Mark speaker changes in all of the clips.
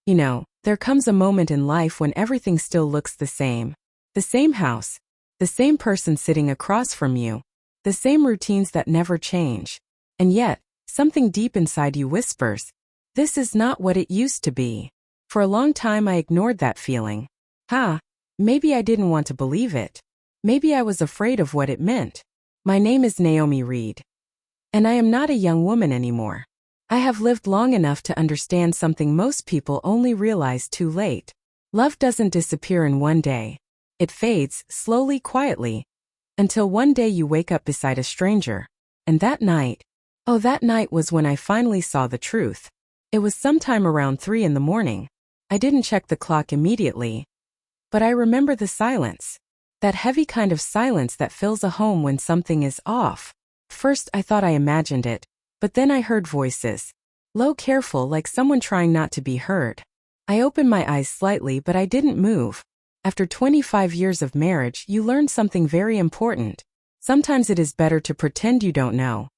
Speaker 1: There comes a moment in life when everything still looks the same. The same house, the same person sitting across from you, the same routines that never change. And yet, something deep inside you whispers, this is not what it used to be. For a long time I ignored that feeling. Maybe I didn't want to believe it. Maybe I was afraid of what it meant. My name is Naomi Reed. And I am not a young woman anymore. I have lived long enough to understand something most people only realize too late. Love doesn't disappear in one day. It fades, slowly, quietly, until one day you wake up beside a stranger. And that night was when I finally saw the truth. It was sometime around 3 a.m. I didn't check the clock immediately. But I remember the silence. That heavy kind of silence that fills a home when something is off. First I thought I imagined it, but then I heard voices. Low, careful, like someone trying not to be heard. I opened my eyes slightly, but I didn't move. After 25 years of marriage, you learn something very important. Sometimes it is better to pretend you don't know.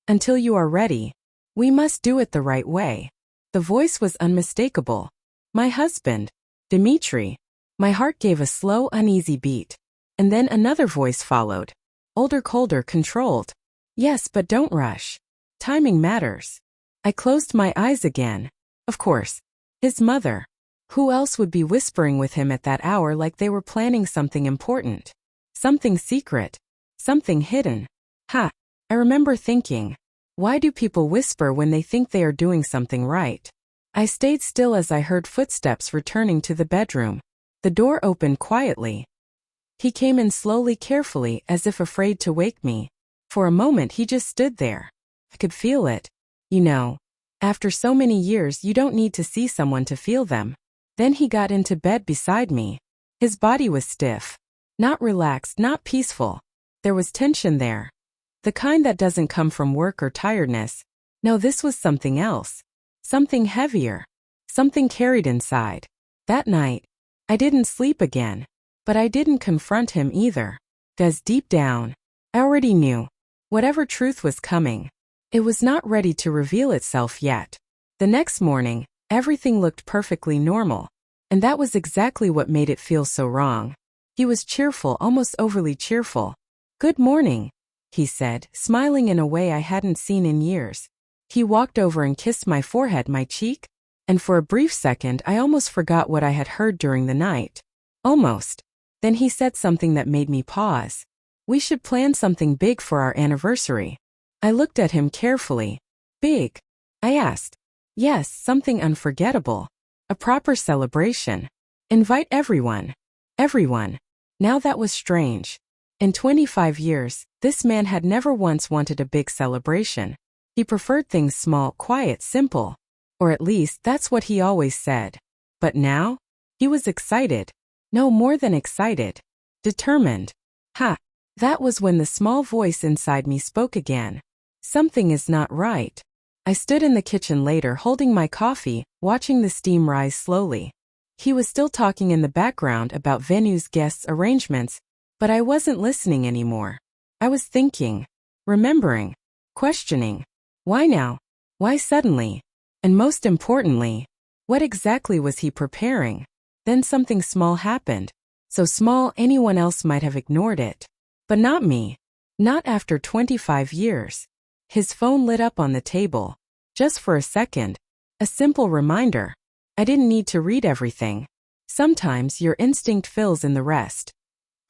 Speaker 1: Until you are ready. We must do it the right way. The voice was unmistakable. My husband, Dimitri. My heart gave a slow, uneasy beat. And then another voice followed. Older, colder, controlled. Yes, but don't rush. Timing matters. I closed my eyes again. Of course. His mother. Who else would be whispering with him at that hour like they were planning something important? Something secret. Something hidden. I remember thinking, why do people whisper when they think they are doing something right? I stayed still as I heard footsteps returning to the bedroom. The door opened quietly. He came in slowly, carefully, as if afraid to wake me. For a moment he just stood there. I could feel it. After so many years you don't need to see someone to feel them. Then he got into bed beside me. His body was stiff. Not relaxed, not peaceful. There was tension there. The kind that doesn't come from work or tiredness. No, this was something else. Something heavier. Something carried inside. That night, I didn't sleep again. But I didn't confront him either. Because deep down, I already knew. Whatever truth was coming, it was not ready to reveal itself yet. The next morning, everything looked perfectly normal. And that was exactly what made it feel so wrong. He was cheerful, almost overly cheerful. Good morning, he said, smiling in a way I hadn't seen in years. He walked over and kissed my forehead, my cheek. And for a brief second I almost forgot what I had heard during the night. Almost. Then he said something that made me pause. We should plan something big for our anniversary. I looked at him carefully. Big? I asked. Yes, something unforgettable. A proper celebration. Invite everyone. Everyone. Now that was strange. In 25 years, this man had never once wanted a big celebration. He preferred things small, quiet, simple. Or at least that's what he always said. But now? He was excited. No, more than excited. Determined. That was when the small voice inside me spoke again. Something is not right. I stood in the kitchen later holding my coffee, watching the steam rise slowly. He was still talking in the background about venues, guests, arrangements, but I wasn't listening anymore. I was thinking, remembering, questioning. Why now? Why suddenly? And most importantly, what exactly was he preparing? Then something small happened. So small anyone else might have ignored it. But not me. Not after 25 years. His phone lit up on the table. Just for a second. A simple reminder. I didn't need to read everything. Sometimes your instinct fills in the rest.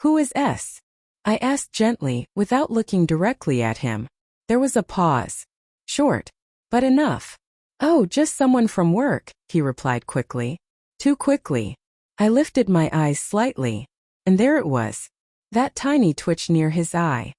Speaker 1: Who is S? I asked gently, without looking directly at him. There was a pause. Short. But enough. Oh, just someone from work, he replied quickly. Too quickly. I lifted my eyes slightly. And there it was. That tiny twitch near his eye.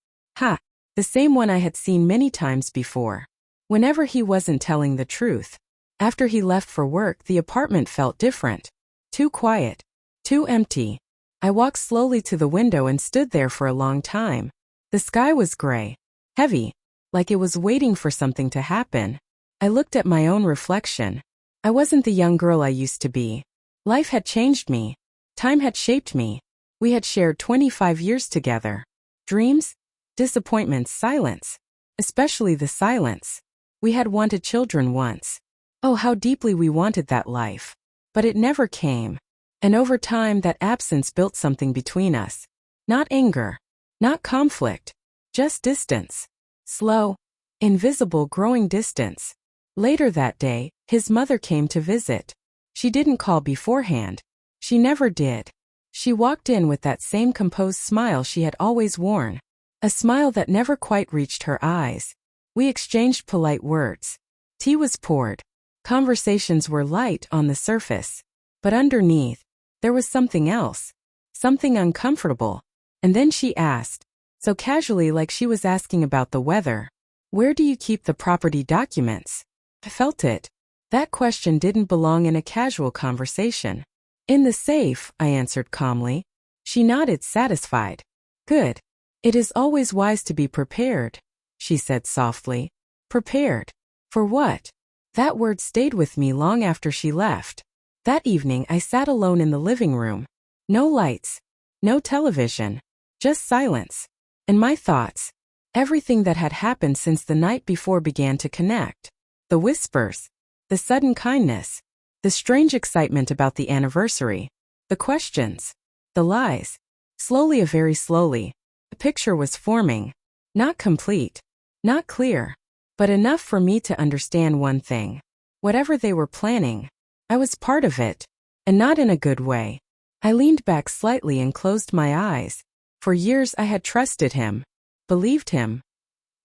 Speaker 1: The same one I had seen many times before. Whenever he wasn't telling the truth. After he left for work, the apartment felt different. Too quiet. Too empty. I walked slowly to the window and stood there for a long time. The sky was gray. Heavy. Like it was waiting for something to happen. I looked at my own reflection. I wasn't the young girl I used to be. Life had changed me. Time had shaped me. We had shared 25 years together. Dreams, disappointments, silence. Especially the silence. We had wanted children once. Oh, how deeply we wanted that life. But it never came. And over time that absence built something between us. Not anger. Not conflict. Just distance. Slow, invisible growing distance. Later that day, his mother came to visit. She didn't call beforehand. She never did. She walked in with that same composed smile she had always worn. A smile that never quite reached her eyes. We exchanged polite words. Tea was poured. Conversations were light on the surface. But underneath, there was something else. Something uncomfortable. And then she asked, so casually like she was asking about the weather, "Where do you keep the property documents?" I felt it. That question didn't belong in a casual conversation. "In the safe," I answered calmly. She nodded, satisfied. "Good. It is always wise to be prepared," she said softly. Prepared? For what? That word stayed with me long after she left. That evening I sat alone in the living room. No lights. No television. Just silence. And my thoughts. Everything that had happened since the night before began to connect. The whispers. The sudden kindness. The strange excitement about the anniversary. The questions. The lies. Slowly, very slowly, a picture was forming. Not complete. Not clear. But enough for me to understand one thing. Whatever they were planning, I was part of it. And not in a good way. I leaned back slightly and closed my eyes. For years I had trusted him. Believed him.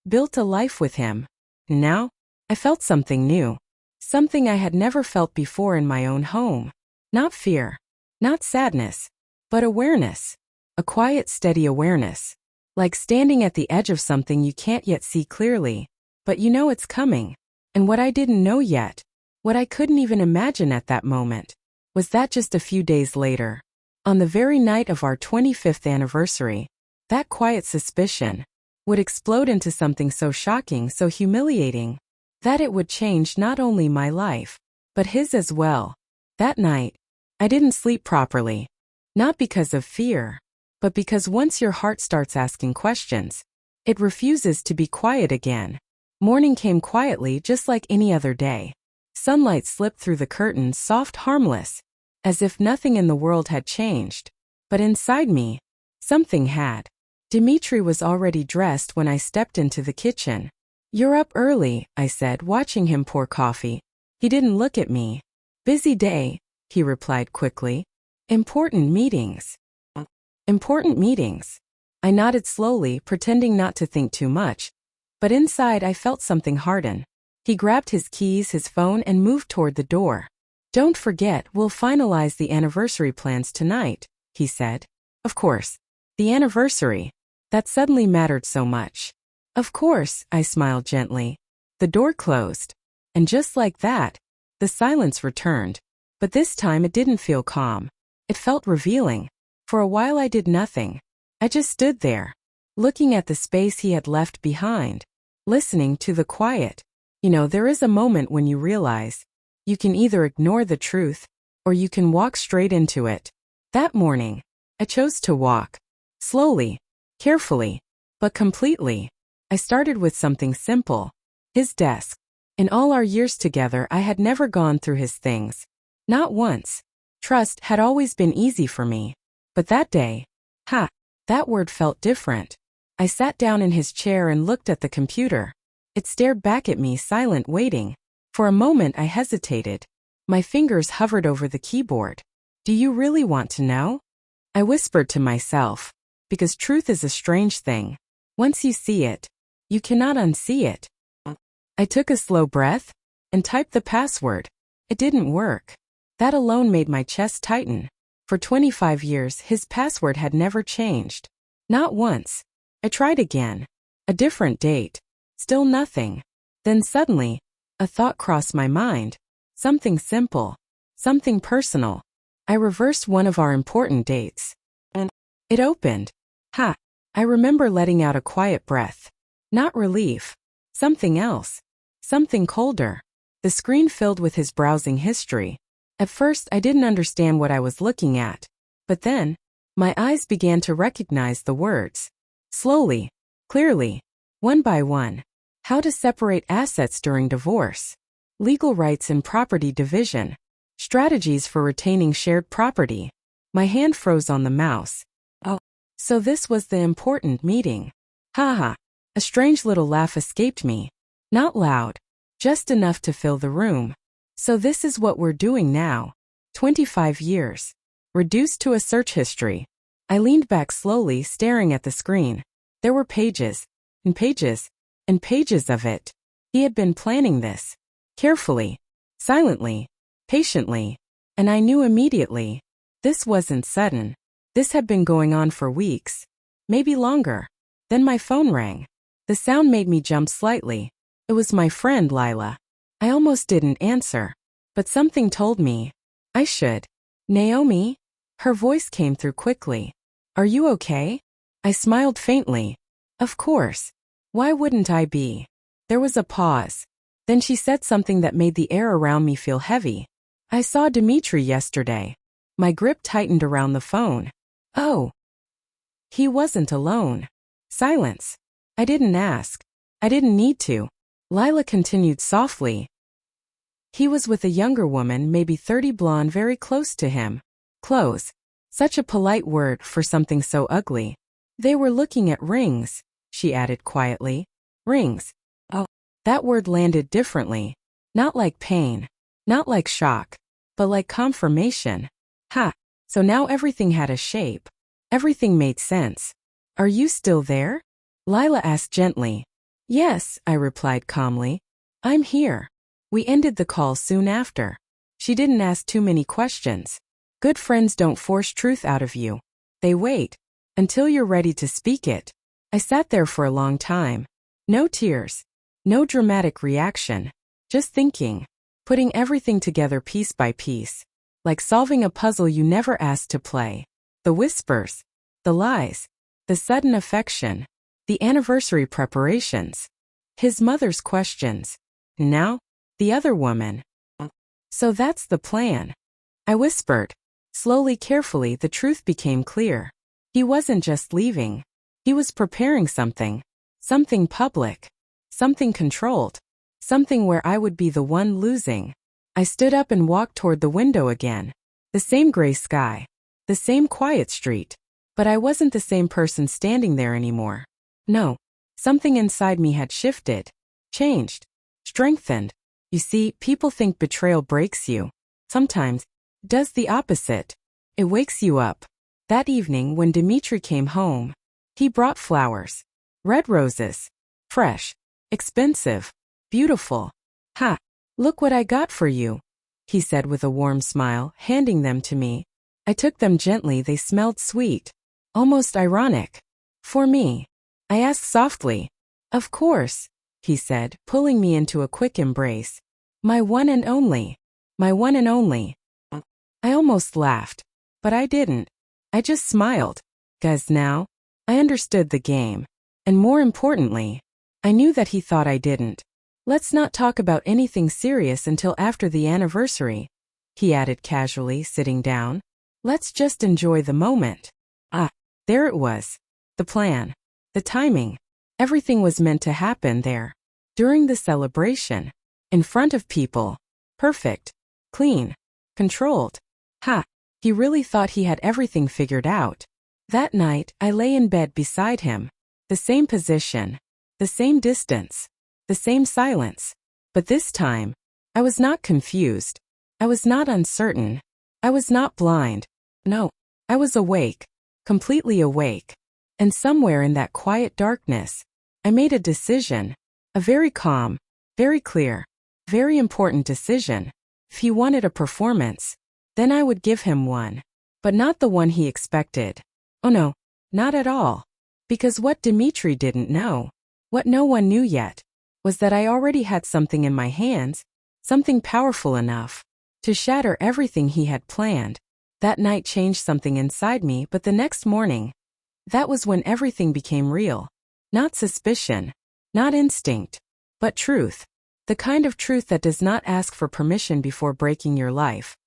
Speaker 1: Built a life with him. Now, I felt something new. Something I had never felt before in my own home. Not fear. Not sadness. But awareness. A quiet, steady awareness. Like standing at the edge of something you can't yet see clearly. But you know it's coming. And what I didn't know yet, what I couldn't even imagine at that moment, was that just a few days later, on the very night of our 25th anniversary, that quiet suspicion would explode into something so shocking, so humiliating, that it would change not only my life, but his as well. That night, I didn't sleep properly. Not because of fear, but because once your heart starts asking questions, it refuses to be quiet again. Morning came quietly, just like any other day. Sunlight slipped through the curtains, soft, harmless, as if nothing in the world had changed. But inside me, something had. Dimitri was already dressed when I stepped into the kitchen. "You're up early," I said, watching him pour coffee. He didn't look at me. "Busy day," he replied quickly. "Important meetings." "Important meetings." I nodded slowly, pretending not to think too much. But inside I felt something harden. He grabbed his keys, his phone, and moved toward the door. "Don't forget, we'll finalize the anniversary plans tonight," he said. Of course. The anniversary. That suddenly mattered so much. Of course, I smiled gently. The door closed. And just like that, the silence returned. But this time it didn't feel calm. It felt revealing. For a while I did nothing. I just stood there, looking at the space he had left behind, listening to the quiet. You know, there is a moment when you realize you can either ignore the truth, or you can walk straight into it. That morning, I chose to walk. Slowly, carefully, but completely. I started with something simple. His desk. In all our years together, I had never gone through his things. Not once. Trust had always been easy for me. But that day, that word felt different. I sat down in his chair and looked at the computer. It stared back at me, silent, waiting. For a moment I hesitated. My fingers hovered over the keyboard. "Do you really want to know?" I whispered to myself. Because truth is a strange thing. Once you see it, you cannot unsee it. I took a slow breath and typed the password. It didn't work. That alone made my chest tighten. For 25 years, his password had never changed. Not once. I tried again. A different date. Still nothing. Then suddenly, a thought crossed my mind. Something simple. Something personal. I reversed one of our important dates. And it opened. I remember letting out a quiet breath. Not relief. Something else. Something colder. The screen filled with his browsing history. At first, I didn't understand what I was looking at. But then, my eyes began to recognize the words. Slowly, clearly, one by one. How to separate assets during divorce. Legal rights and property division. Strategies for retaining shared property. My hand froze on the mouse. Oh, so this was the important meeting. Haha. A strange little laugh escaped me. Not loud, just enough to fill the room. So this is what we're doing now. 25 years. Reduced to a search history. I leaned back slowly, staring at the screen. There were pages, and pages, and pages of it. He had been planning this. Carefully, silently, patiently. And I knew immediately. This wasn't sudden. This had been going on for weeks. Maybe longer. Then my phone rang. The sound made me jump slightly. It was my friend Lila. I almost didn't answer. But something told me I should. Naomi? Her voice came through quickly. Are you okay? I smiled faintly. Of course. Why wouldn't I be? There was a pause. Then she said something that made the air around me feel heavy. I saw Dimitri yesterday. My grip tightened around the phone. Oh. He wasn't alone. Silence. I didn't ask. I didn't need to. Lila continued softly. He was with a younger woman, maybe 30, blonde, very close to him. Close. Such a polite word for something so ugly. They were looking at rings, she added quietly. Rings. Oh. That word landed differently. Not like pain. Not like shock. But like confirmation. Ha. So now everything had a shape. Everything made sense. Are you still there? Lila asked gently. Yes, I replied calmly. I'm here. We ended the call soon after. She didn't ask too many questions. Good friends don't force truth out of you. They wait until you're ready to speak it. I sat there for a long time. No tears. No dramatic reaction. Just thinking. Putting everything together piece by piece. Like solving a puzzle you never asked to play. The whispers. The lies. The sudden affection. The anniversary preparations. His mother's questions. Now, the other woman. So that's the plan. I whispered. Slowly, carefully, the truth became clear. He wasn't just leaving. He was preparing something. Something public. Something controlled. Something where I would be the one losing. I stood up and walked toward the window again. The same gray sky. The same quiet street. But I wasn't the same person standing there anymore. No. Something inside me had shifted. Changed. Strengthened. You see, people think betrayal breaks you. Sometimes, it does the opposite. It wakes you up. That evening when Dimitri came home, he brought flowers. Red roses. Fresh. Expensive. Beautiful. Ha! Look what I got for you, he said with a warm smile, handing them to me. I took them gently. They smelled sweet. Almost ironic. For me. I asked softly. Of course, he said, pulling me into a quick embrace. My one and only. My one and only. I almost laughed. But I didn't. I just smiled. 'Cause now, I understood the game. And more importantly, I knew that he thought I didn't. Let's not talk about anything serious until after the anniversary, he added casually, sitting down. Let's just enjoy the moment. Ah, there it was. The plan. The timing. Everything was meant to happen there. During the celebration. In front of people. Perfect. Clean. Controlled. Ha! He really thought he had everything figured out. That night, I lay in bed beside him. The same position. The same distance. The same silence. But this time, I was not confused. I was not uncertain. I was not blind. No, I was awake. Completely awake. And somewhere in that quiet darkness, I made a decision. A very calm, very clear, very important decision. If he wanted a performance, then I would give him one. But not the one he expected. Oh no, not at all. Because what Dimitri didn't know, what no one knew yet, was that I already had something in my hands, something powerful enough to shatter everything he had planned. That night changed something inside me, but the next morning, that was when everything became real. Not suspicion, not instinct, but truth. The kind of truth that does not ask for permission before breaking your life.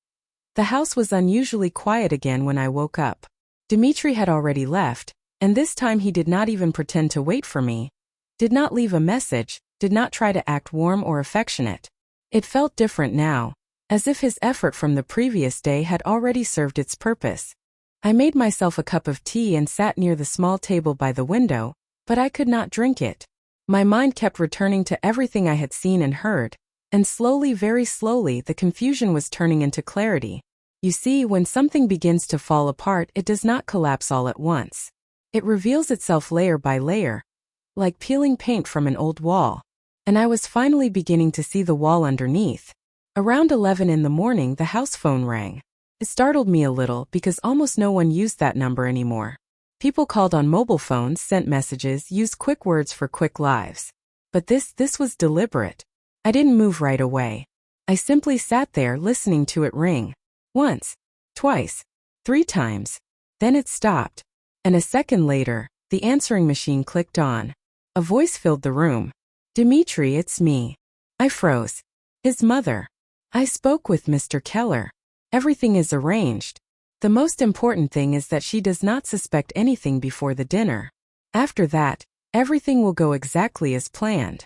Speaker 1: The house was unusually quiet again when I woke up. Dimitri had already left, and this time he did not even pretend to wait for me. Did not leave a message, did not try to act warm or affectionate. It felt different now, as if his effort from the previous day had already served its purpose. I made myself a cup of tea and sat near the small table by the window, but I could not drink it. My mind kept returning to everything I had seen and heard, and slowly, very slowly, the confusion was turning into clarity. You see, when something begins to fall apart, it does not collapse all at once. It reveals itself layer by layer, like peeling paint from an old wall. And I was finally beginning to see the wall underneath. Around 11 in the morning, the house phone rang. It startled me a little because almost no one used that number anymore. People called on mobile phones, sent messages, used quick words for quick lives. But this was deliberate. I didn't move right away. I simply sat there listening to it ring. Once, twice, 3 times. Then it stopped. And a second later, the answering machine clicked on. A voice filled the room. "Dimitri, it's me." I froze. His mother. "I spoke with Mr. Keller. Everything is arranged. The most important thing is that she does not suspect anything before the dinner. After that, everything will go exactly as planned."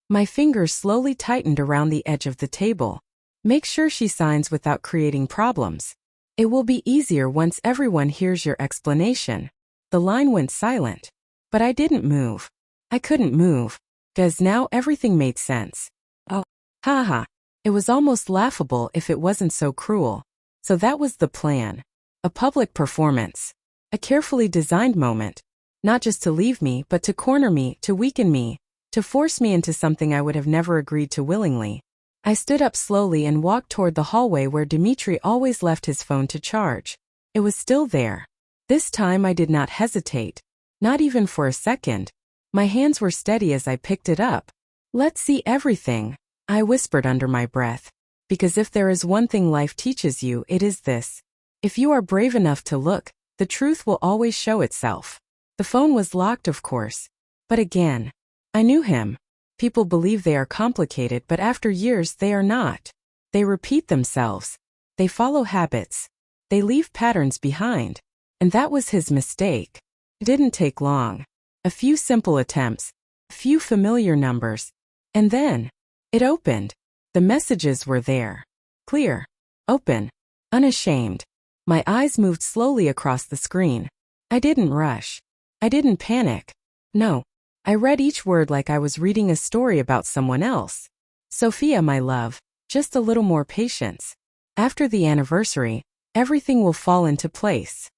Speaker 1: My fingers slowly tightened around the edge of the table. "Make sure she signs without creating problems. It will be easier once everyone hears your explanation." The line went silent. But I didn't move. I couldn't move. Because now everything made sense. Oh, haha. It was almost laughable if it wasn't so cruel. So that was the plan. A public performance. A carefully designed moment. Not just to leave me, but to corner me, to weaken me, to force me into something I would have never agreed to willingly. I stood up slowly and walked toward the hallway where Dimitri always left his phone to charge. It was still there. This time I did not hesitate. Not even for a second. My hands were steady as I picked it up. "Let's see everything," I whispered under my breath. Because if there is one thing life teaches you, it is this. If you are brave enough to look, the truth will always show itself. The phone was locked, of course. But again, I knew him. People believe they are complicated, but after years they are not. They repeat themselves. They follow habits. They leave patterns behind. And that was his mistake. It didn't take long. A few simple attempts. A few familiar numbers. And then, it opened. The messages were there. Clear. Open. Unashamed. My eyes moved slowly across the screen. I didn't rush. I didn't panic. No. I read each word like I was reading a story about someone else. "Sophia, my love, just a little more patience. After the anniversary, everything will fall into place."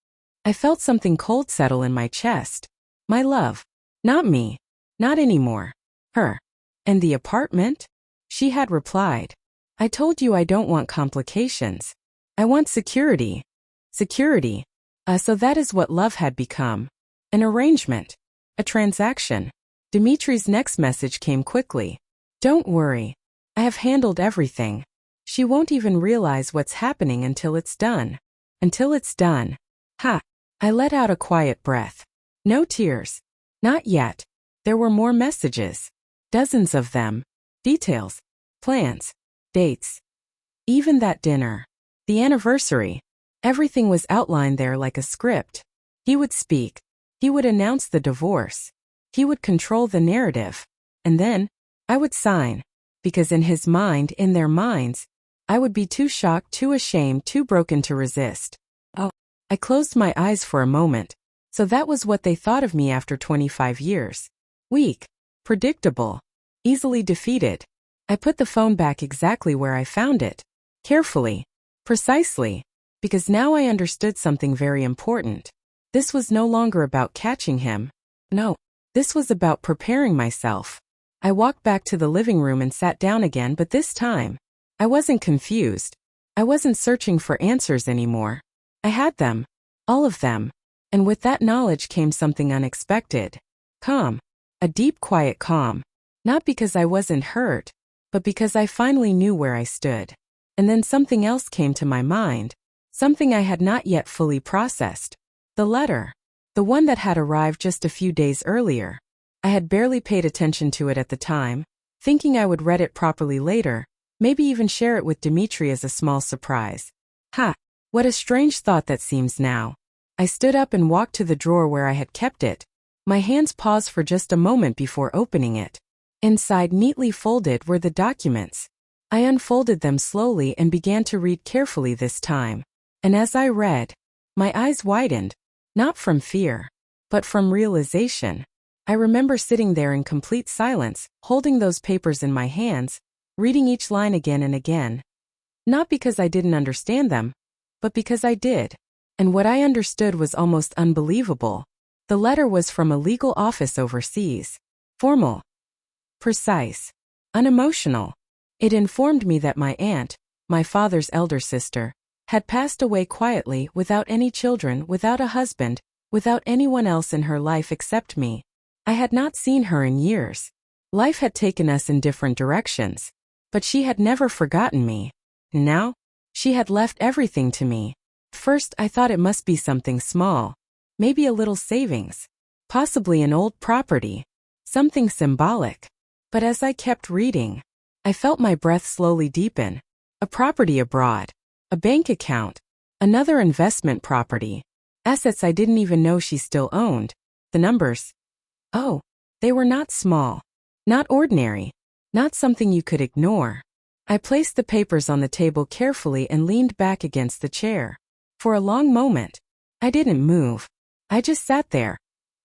Speaker 1: I felt something cold settle in my chest. My love. Not me. Not anymore. Her. "And the apartment?" She had replied. "I told you I don't want complications. I want security." Security. So that is what love had become. An arrangement. A transaction. Dimitri's next message came quickly. "Don't worry. I have handled everything. She won't even realize what's happening until it's done." Until it's done. Ha! I let out a quiet breath. No tears. Not yet. There were more messages. Dozens of them. Details. Plans. Dates. Even that dinner. The anniversary. Everything was outlined there like a script. He would speak. He would announce the divorce. He would control the narrative. And then, I would sign. Because in his mind, in their minds, I would be too shocked, too ashamed, too broken to resist. Oh, I closed my eyes for a moment. So that was what they thought of me after 25 years. Weak. Predictable. Easily defeated. I put the phone back exactly where I found it. Carefully. Precisely. Because now I understood something very important. This was no longer about catching him. No. This was about preparing myself. I walked back to the living room and sat down again, but this time, I wasn't confused. I wasn't searching for answers anymore. I had them. All of them. And with that knowledge came something unexpected. Calm. A deep, quiet calm. Not because I wasn't hurt, but because I finally knew where I stood. And then something else came to my mind. Something I had not yet fully processed. The letter. The one that had arrived just a few days earlier. I had barely paid attention to it at the time, thinking I would read it properly later, maybe even share it with Dimitri as a small surprise. Ha! What a strange thought that seems now. I stood up and walked to the drawer where I had kept it. My hands paused for just a moment before opening it. Inside, neatly folded, were the documents. I unfolded them slowly and began to read carefully this time. And as I read, my eyes widened, not from fear, but from realization. I remember sitting there in complete silence, holding those papers in my hands, reading each line again and again. Not because I didn't understand them, but because I did. And what I understood was almost unbelievable. The letter was from a legal office overseas. Formal, precise, unemotional. It informed me that my aunt, my father's elder sister, had passed away quietly without any children, without a husband, without anyone else in her life except me. I had not seen her in years. Life had taken us in different directions, but she had never forgotten me. Now, she had left everything to me. First, I thought it must be something small, maybe a little savings, possibly an old property, something symbolic. But as I kept reading, I felt my breath slowly deepen. A property abroad, a bank account, another investment property, assets I didn't even know she still owned. The numbers. Oh, they were not small, not ordinary, not something you could ignore. I placed the papers on the table carefully and leaned back against the chair. For a long moment, I didn't move. I just sat there,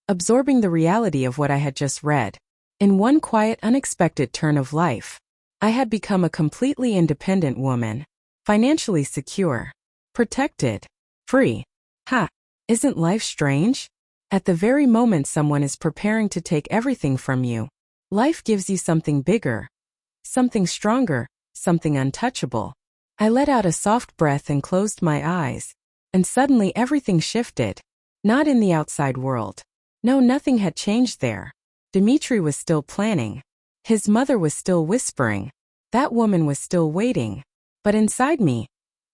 Speaker 1: absorbing the reality of what I had just read. In one quiet, unexpected turn of life, I had become a completely independent woman, financially secure, protected, free. Ha! Isn't life strange? At the very moment someone is preparing to take everything from you, life gives you something bigger, something stronger, something untouchable. I let out a soft breath and closed my eyes, and suddenly everything shifted. Not in the outside world. No, nothing had changed there. Dmitri was still planning. His mother was still whispering. That woman was still waiting. But inside me,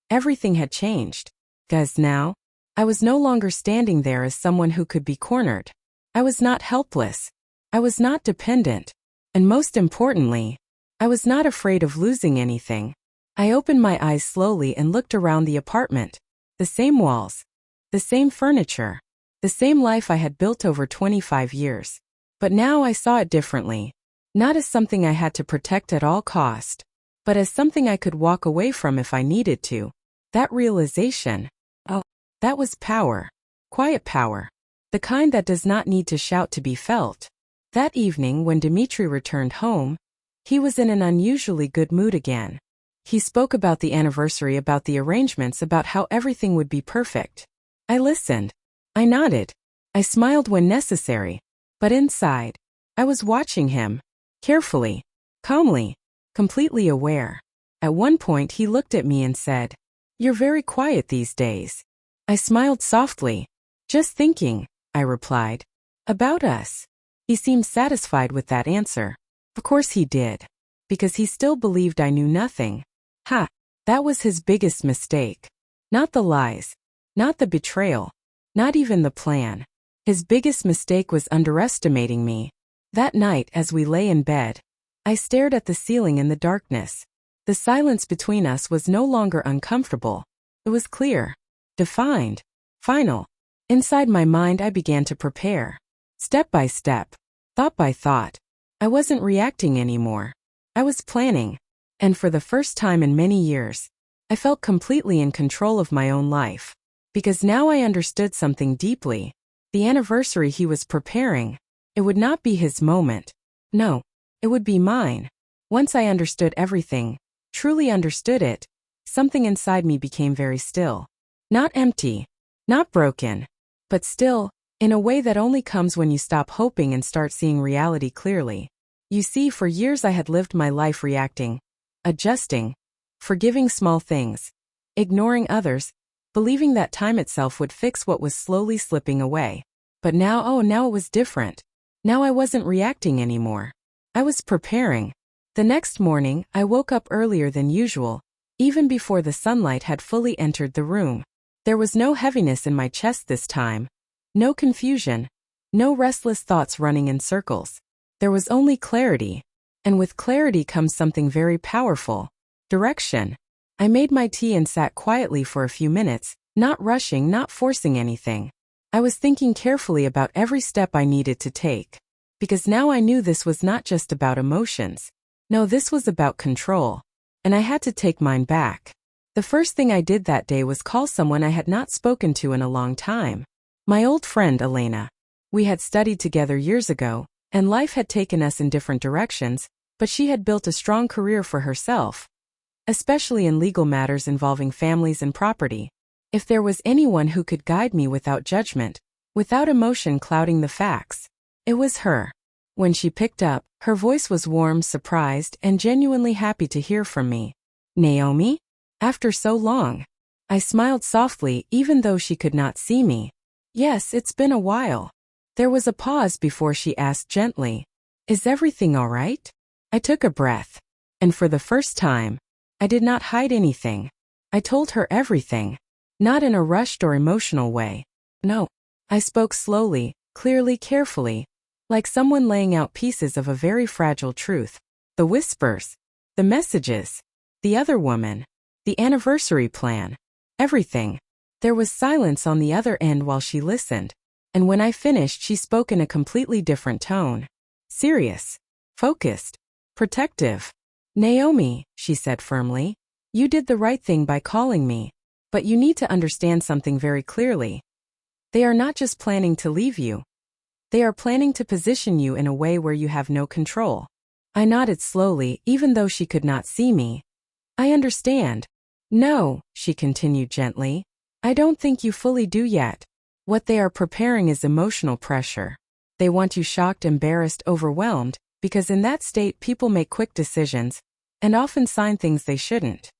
Speaker 1: everything had changed. 'Cause now, I was no longer standing there as someone who could be cornered. I was not helpless. I was not dependent. And most importantly, I was not afraid of losing anything. I opened my eyes slowly and looked around the apartment. The same walls, the same furniture, the same life I had built over 25 years. But now I saw it differently. Not as something I had to protect at all cost, but as something I could walk away from if I needed to. That realization, oh, that was power. Quiet power. The kind that does not need to shout to be felt. That evening when Dmitri returned home, he was in an unusually good mood again. He spoke about the anniversary, about the arrangements, about how everything would be perfect. I listened. I nodded. I smiled when necessary. But inside, I was watching him. Carefully. Calmly. Completely aware. At one point he looked at me and said, "You're very quiet these days." I smiled softly. "Just thinking," I replied. "About us." He seemed satisfied with that answer. Of course he did. Because he still believed I knew nothing. Ha! That was his biggest mistake. Not the lies. Not the betrayal. Not even the plan. His biggest mistake was underestimating me. That night, as we lay in bed, I stared at the ceiling in the darkness. The silence between us was no longer uncomfortable. It was clear, defined, final. Inside my mind I began to prepare. Step by step, thought by thought. I wasn't reacting anymore. I was planning. And for the first time in many years, I felt completely in control of my own life. Because now I understood something deeply. The anniversary he was preparing, it would not be his moment. No, it would be mine. Once I understood everything, truly understood it, something inside me became very still. Not empty, not broken, but still, in a way that only comes when you stop hoping and start seeing reality clearly. You see, for years I had lived my life reacting, adjusting, forgiving small things, ignoring others, believing that time itself would fix what was slowly slipping away. But now, now it was different. Now I wasn't reacting anymore. I was preparing. The next morning, I woke up earlier than usual, even before the sunlight had fully entered the room. There was no heaviness in my chest this time. No confusion. No restless thoughts running in circles. There was only clarity. And with clarity comes something very powerful. Direction. I made my tea and sat quietly for a few minutes, not rushing, not forcing anything. I was thinking carefully about every step I needed to take. Because now I knew this was not just about emotions. No, this was about control. and I had to take mine back. The first thing I did that day was call someone I had not spoken to in a long time. My old friend Elena. We had studied together years ago, and life had taken us in different directions, but she had built a strong career for herself, especially in legal matters involving families and property. If there was anyone who could guide me without judgment, without emotion clouding the facts, it was her. When she picked up, her voice was warm, surprised, and genuinely happy to hear from me. Naomi? After so long. I smiled softly, even though she could not see me. Yes, it's been a while. There was a pause before she asked gently, "Is everything all right?" I took a breath. And for the first time, I did not hide anything. I told her everything. Not in a rushed or emotional way. No. I spoke slowly, clearly, carefully, like someone laying out pieces of a very fragile truth. The whispers, the messages, the other woman, the anniversary plan, everything. There was silence on the other end while she listened, and when I finished she spoke in a completely different tone. Serious, focused, protective. "Naomi," she said firmly, "you did the right thing by calling me, but you need to understand something very clearly. They are not just planning to leave you. They are planning to position you in a way where you have no control." I nodded slowly, even though she could not see me. "I understand." "No," she continued gently. "I don't think you fully do yet. What they are preparing is emotional pressure. They want you shocked, embarrassed, overwhelmed, because in that state people make quick decisions, and often sign things they shouldn't."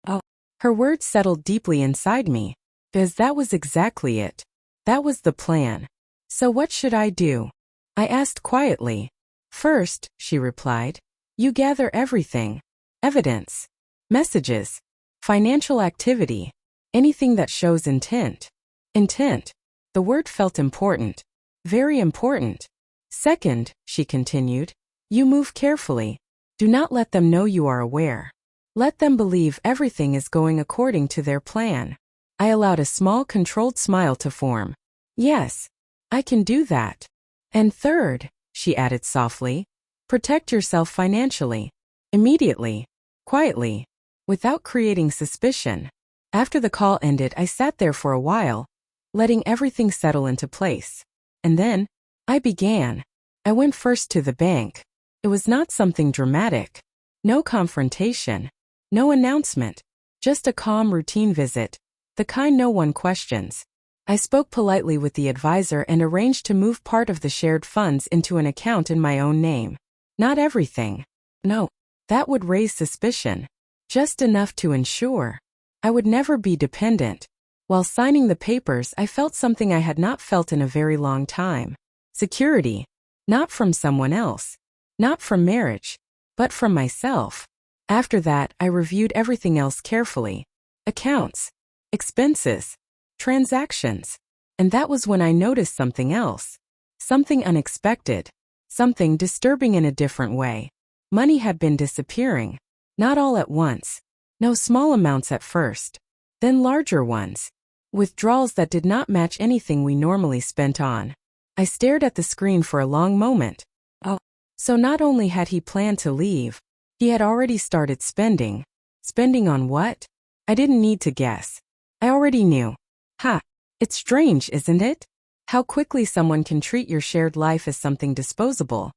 Speaker 1: Oh. Her words settled deeply inside me, because that was exactly it. That was the plan. "So what should I do?" I asked quietly. "First," she replied, "you gather everything. Evidence, messages, financial activity, anything that shows intent." Intent. The word felt important. Very important. "Second," she continued, "you move carefully. Do not let them know you are aware. Let them believe everything is going according to their plan." I allowed a small, controlled smile to form. "Yes, I can do that." "And third," she added softly, "protect yourself financially. Immediately. Quietly. Without creating suspicion." After the call ended, I sat there for a while, letting everything settle into place. And then, I began. I went first to the bank. It was not something dramatic. No confrontation. No announcement. Just a calm routine visit. The kind no one questions. I spoke politely with the advisor and arranged to move part of the shared funds into an account in my own name. Not everything. No. That would raise suspicion. Just enough to ensure I would never be dependent. While signing the papers, I felt something I had not felt in a very long time. Security. Not from someone else. Not from marriage. But from myself. After that, I reviewed everything else carefully. Accounts. Expenses. Transactions. And that was when I noticed something else. Something unexpected. Something disturbing in a different way. Money had been disappearing. Not all at once. No, small amounts at first. Then larger ones. Withdrawals that did not match anything we normally spent on. I stared at the screen for a long moment. Oh. So not only had he planned to leave, he had already started spending. Spending on what? I didn't need to guess. I already knew. Ha! It's strange, isn't it? How quickly someone can treat your shared life as something disposable.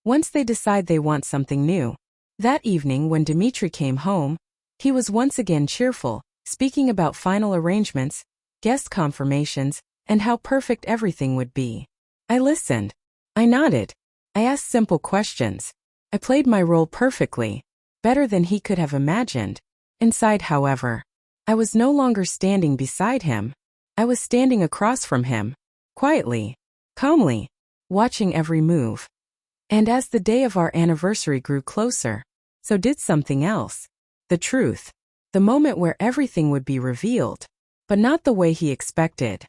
Speaker 1: Once they decide they want something new. That evening when Dmitri came home, he was once again cheerful, speaking about final arrangements, guest confirmations, and how perfect everything would be. I listened. I nodded. I asked simple questions. I played my role perfectly, better than he could have imagined. Inside, however, I was no longer standing beside him. I was standing across from him, quietly, calmly, watching every move. And as the day of our anniversary grew closer, so did something else. The truth. The moment where everything would be revealed. But not the way he expected.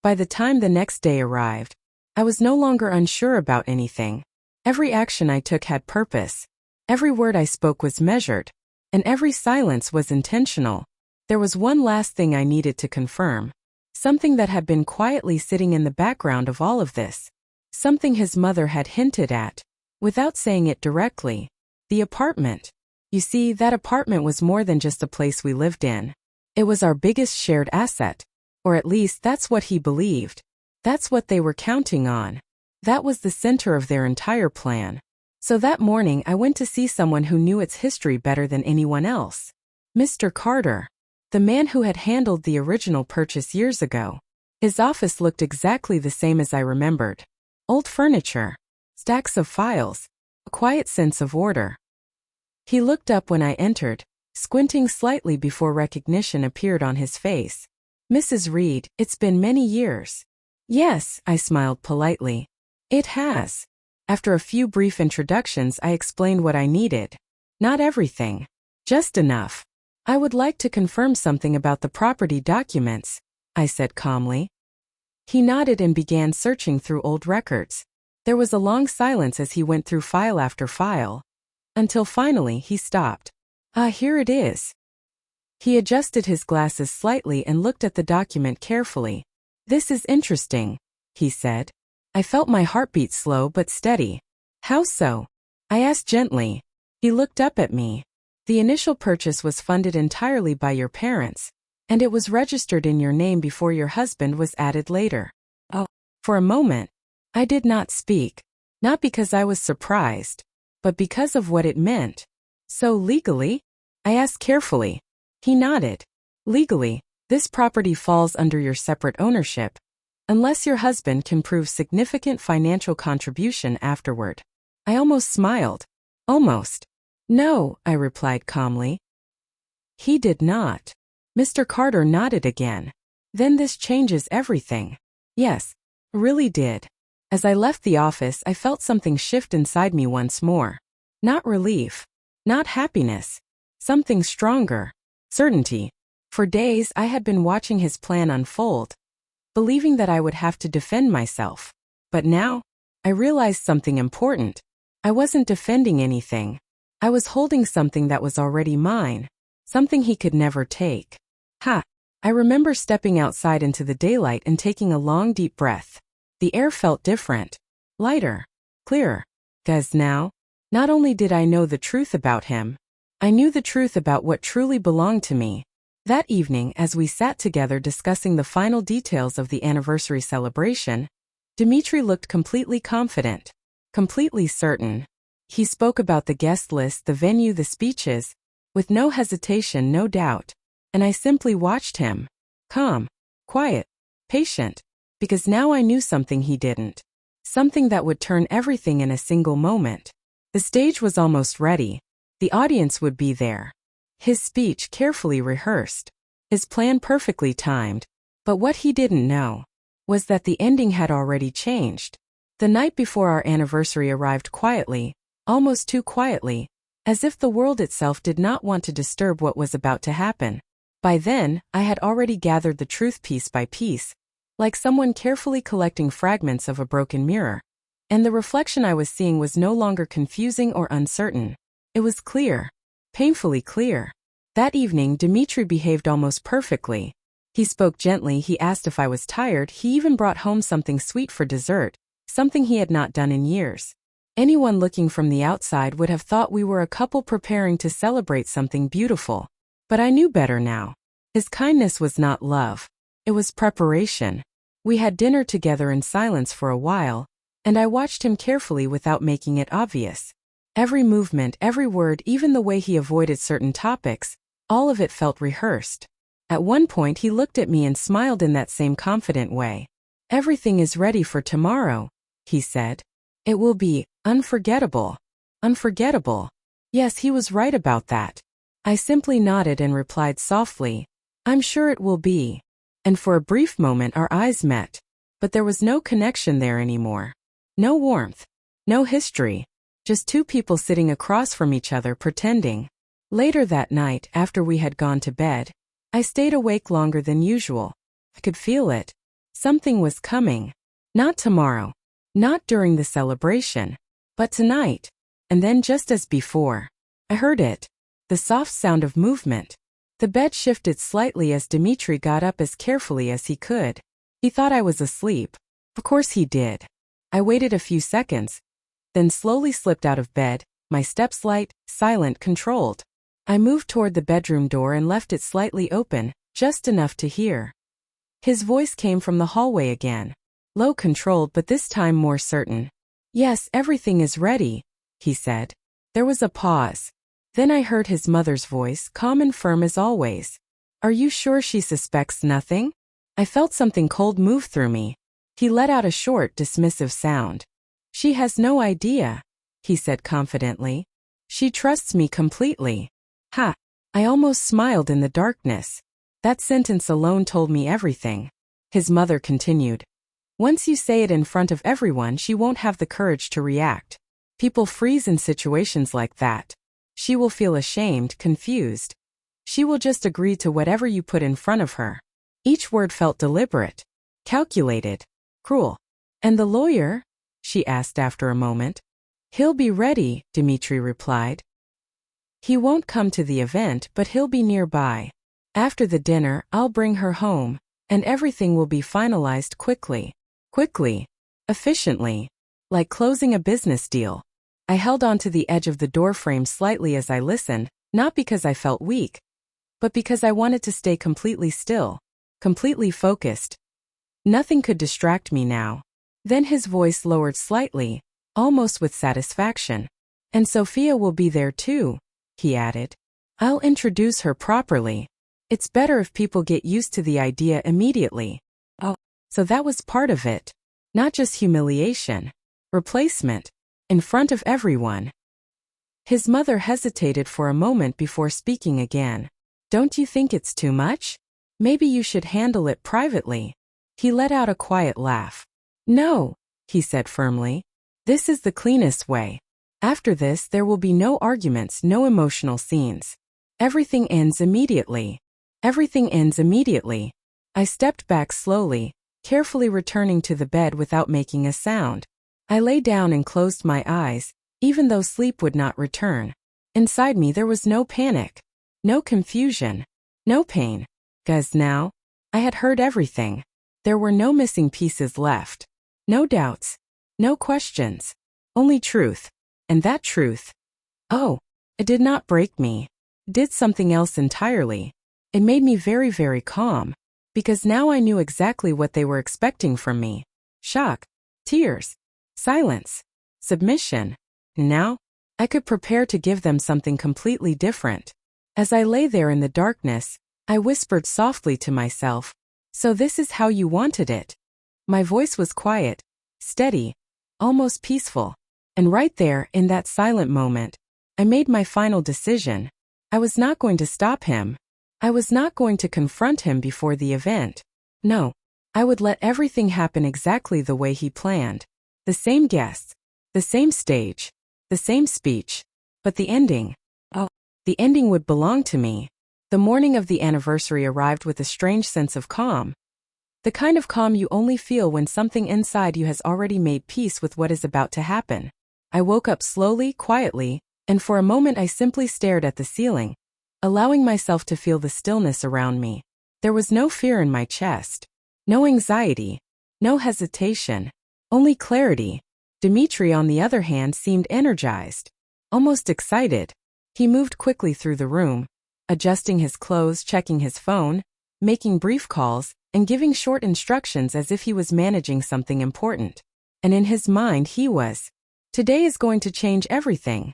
Speaker 1: By the time the next day arrived, I was no longer unsure about anything. Every action I took had purpose. Every word I spoke was measured. And every silence was intentional. There was one last thing I needed to confirm. Something that had been quietly sitting in the background of all of this. Something his mother had hinted at, without saying it directly. The apartment. You see, that apartment was more than just a place we lived in. It was our biggest shared asset. Or at least that's what he believed. That's what they were counting on. That was the center of their entire plan. So that morning I went to see someone who knew its history better than anyone else. Mr. Carter. The man who had handled the original purchase years ago. His office looked exactly the same as I remembered. Old furniture. Stacks of files. A quiet sense of order. He looked up when I entered, squinting slightly before recognition appeared on his face. Mrs. Reed, it's been many years. Yes, I smiled politely. It has. After a few brief introductions, I explained what I needed. Not everything. Just enough. I would like to confirm something about the property documents, I said calmly. He nodded and began searching through old records. There was a long silence as he went through file after file. Until finally he stopped. Here it is. He adjusted his glasses slightly and looked at the document carefully. This is interesting, he said. I felt my heartbeat slow but steady. How so? I asked gently. He looked up at me. The initial purchase was funded entirely by your parents, and it was registered in your name before your husband was added later. Oh, for a moment, I did not speak, not because I was surprised, but because of what it meant. So legally? I asked carefully. He nodded. Legally, this property falls under your separate ownership, unless your husband can prove significant financial contribution afterward. I almost smiled. Almost. No, I replied calmly. He did not. Mr. Carter nodded again. Then this changes everything. Yes, really did. As I left the office, I felt something shift inside me once more. Not relief. Not happiness. Something stronger. Certainty. For days I had been watching his plan unfold, believing that I would have to defend myself. But now, I realized something important. I wasn't defending anything. I was holding something that was already mine, something he could never take. I remember stepping outside into the daylight and taking a long deep breath. The air felt different, lighter, clearer. 'Cause now, not only did I know the truth about him, I knew the truth about what truly belonged to me. That evening, as we sat together discussing the final details of the anniversary celebration, Dmitri looked completely confident, completely certain. He spoke about the guest list, the venue, the speeches, with no hesitation, no doubt, and I simply watched him. Calm, quiet, patient, because now I knew something he didn't. Something that would turn everything in a single moment. The stage was almost ready. The audience would be there. His speech carefully rehearsed. His plan perfectly timed. But what he didn't know was that the ending had already changed. The night before our anniversary arrived quietly, almost too quietly, as if the world itself did not want to disturb what was about to happen. By then, I had already gathered the truth piece by piece, like someone carefully collecting fragments of a broken mirror. And the reflection I was seeing was no longer confusing or uncertain. It was clear, painfully clear. That evening, Dmitri behaved almost perfectly. He spoke gently, he asked if I was tired, he even brought home something sweet for dessert, something he had not done in years. Anyone looking from the outside would have thought we were a couple preparing to celebrate something beautiful. But I knew better now. His kindness was not love. It was preparation. We had dinner together in silence for a while, and I watched him carefully without making it obvious. Every movement, every word, even the way he avoided certain topics, all of it felt rehearsed. At one point he looked at me and smiled in that same confident way. Everything is ready for tomorrow, he said. It will be unforgettable. Unforgettable. Yes, he was right about that. I simply nodded and replied softly, I'm sure it will be. And for a brief moment our eyes met. But there was no connection there anymore. No warmth. No history. Just two people sitting across from each other pretending. Later that night, after we had gone to bed, I stayed awake longer than usual. I could feel it. Something was coming. Not tomorrow. Not during the celebration. But tonight. And then just as before, I heard it. The soft sound of movement. The bed shifted slightly as Dmitri got up as carefully as he could. He thought I was asleep. Of course he did. I waited a few seconds, then slowly slipped out of bed, my steps light, silent, controlled. I moved toward the bedroom door and left it slightly open, just enough to hear. His voice came from the hallway again. Low, controlled, but this time more certain. "Yes, everything is ready," he said. There was a pause. Then I heard his mother's voice, calm and firm as always. "Are you sure she suspects nothing?" I felt something cold move through me. He let out a short, dismissive sound. "She has no idea," he said confidently. "She trusts me completely." Ha! I almost smiled in the darkness. That sentence alone told me everything. His mother continued. "Once you say it in front of everyone, she won't have the courage to react. People freeze in situations like that. She will feel ashamed, confused. She will just agree to whatever you put in front of her." Each word felt deliberate, calculated, cruel. "And the lawyer?" she asked after a moment. "He'll be ready," Dmitri replied. "He won't come to the event, but he'll be nearby. After the dinner, I'll bring her home, and everything will be finalized quickly. Quickly. Efficiently. Like closing a business deal." I held onto the edge of the doorframe slightly as I listened, not because I felt weak, but because I wanted to stay completely still, completely focused. Nothing could distract me now. Then his voice lowered slightly, almost with satisfaction. "And Sophia will be there too," he added. "I'll introduce her properly. It's better if people get used to the idea immediately." Oh, so that was part of it. Not just humiliation. Replacement. In front of everyone. His mother hesitated for a moment before speaking again. "Don't you think it's too much? Maybe you should handle it privately." He let out a quiet laugh. "No," he said firmly. "This is the cleanest way. After this, there will be no arguments, no emotional scenes. Everything ends immediately. Everything ends immediately." I stepped back slowly, carefully returning to the bed without making a sound. I lay down and closed my eyes, even though sleep would not return. Inside me there was no panic, no confusion, no pain. 'Cause now, I had heard everything. There were no missing pieces left. No doubts. No questions. Only truth. And that truth, oh, it did not break me. It did something else entirely. It made me very, very calm. Because now I knew exactly what they were expecting from me. Shock. Tears. Silence. Submission. Now, I could prepare to give them something completely different. As I lay there in the darkness, I whispered softly to myself, "So this is how you wanted it." My voice was quiet, steady, almost peaceful. And right there, in that silent moment, I made my final decision. I was not going to stop him. I was not going to confront him before the event. No, I would let everything happen exactly the way he planned. The same guests, the same stage, the same speech. But the ending, oh, the ending would belong to me. The morning of the anniversary arrived with a strange sense of calm. The kind of calm you only feel when something inside you has already made peace with what is about to happen. I woke up slowly, quietly, and for a moment I simply stared at the ceiling, allowing myself to feel the stillness around me. There was no fear in my chest, no anxiety, no hesitation, only clarity. Dmitri, on the other hand, seemed energized, almost excited. He moved quickly through the room, adjusting his clothes, checking his phone, making brief calls, and giving short instructions as if he was managing something important. And in his mind he was, "Today is going to change everything,"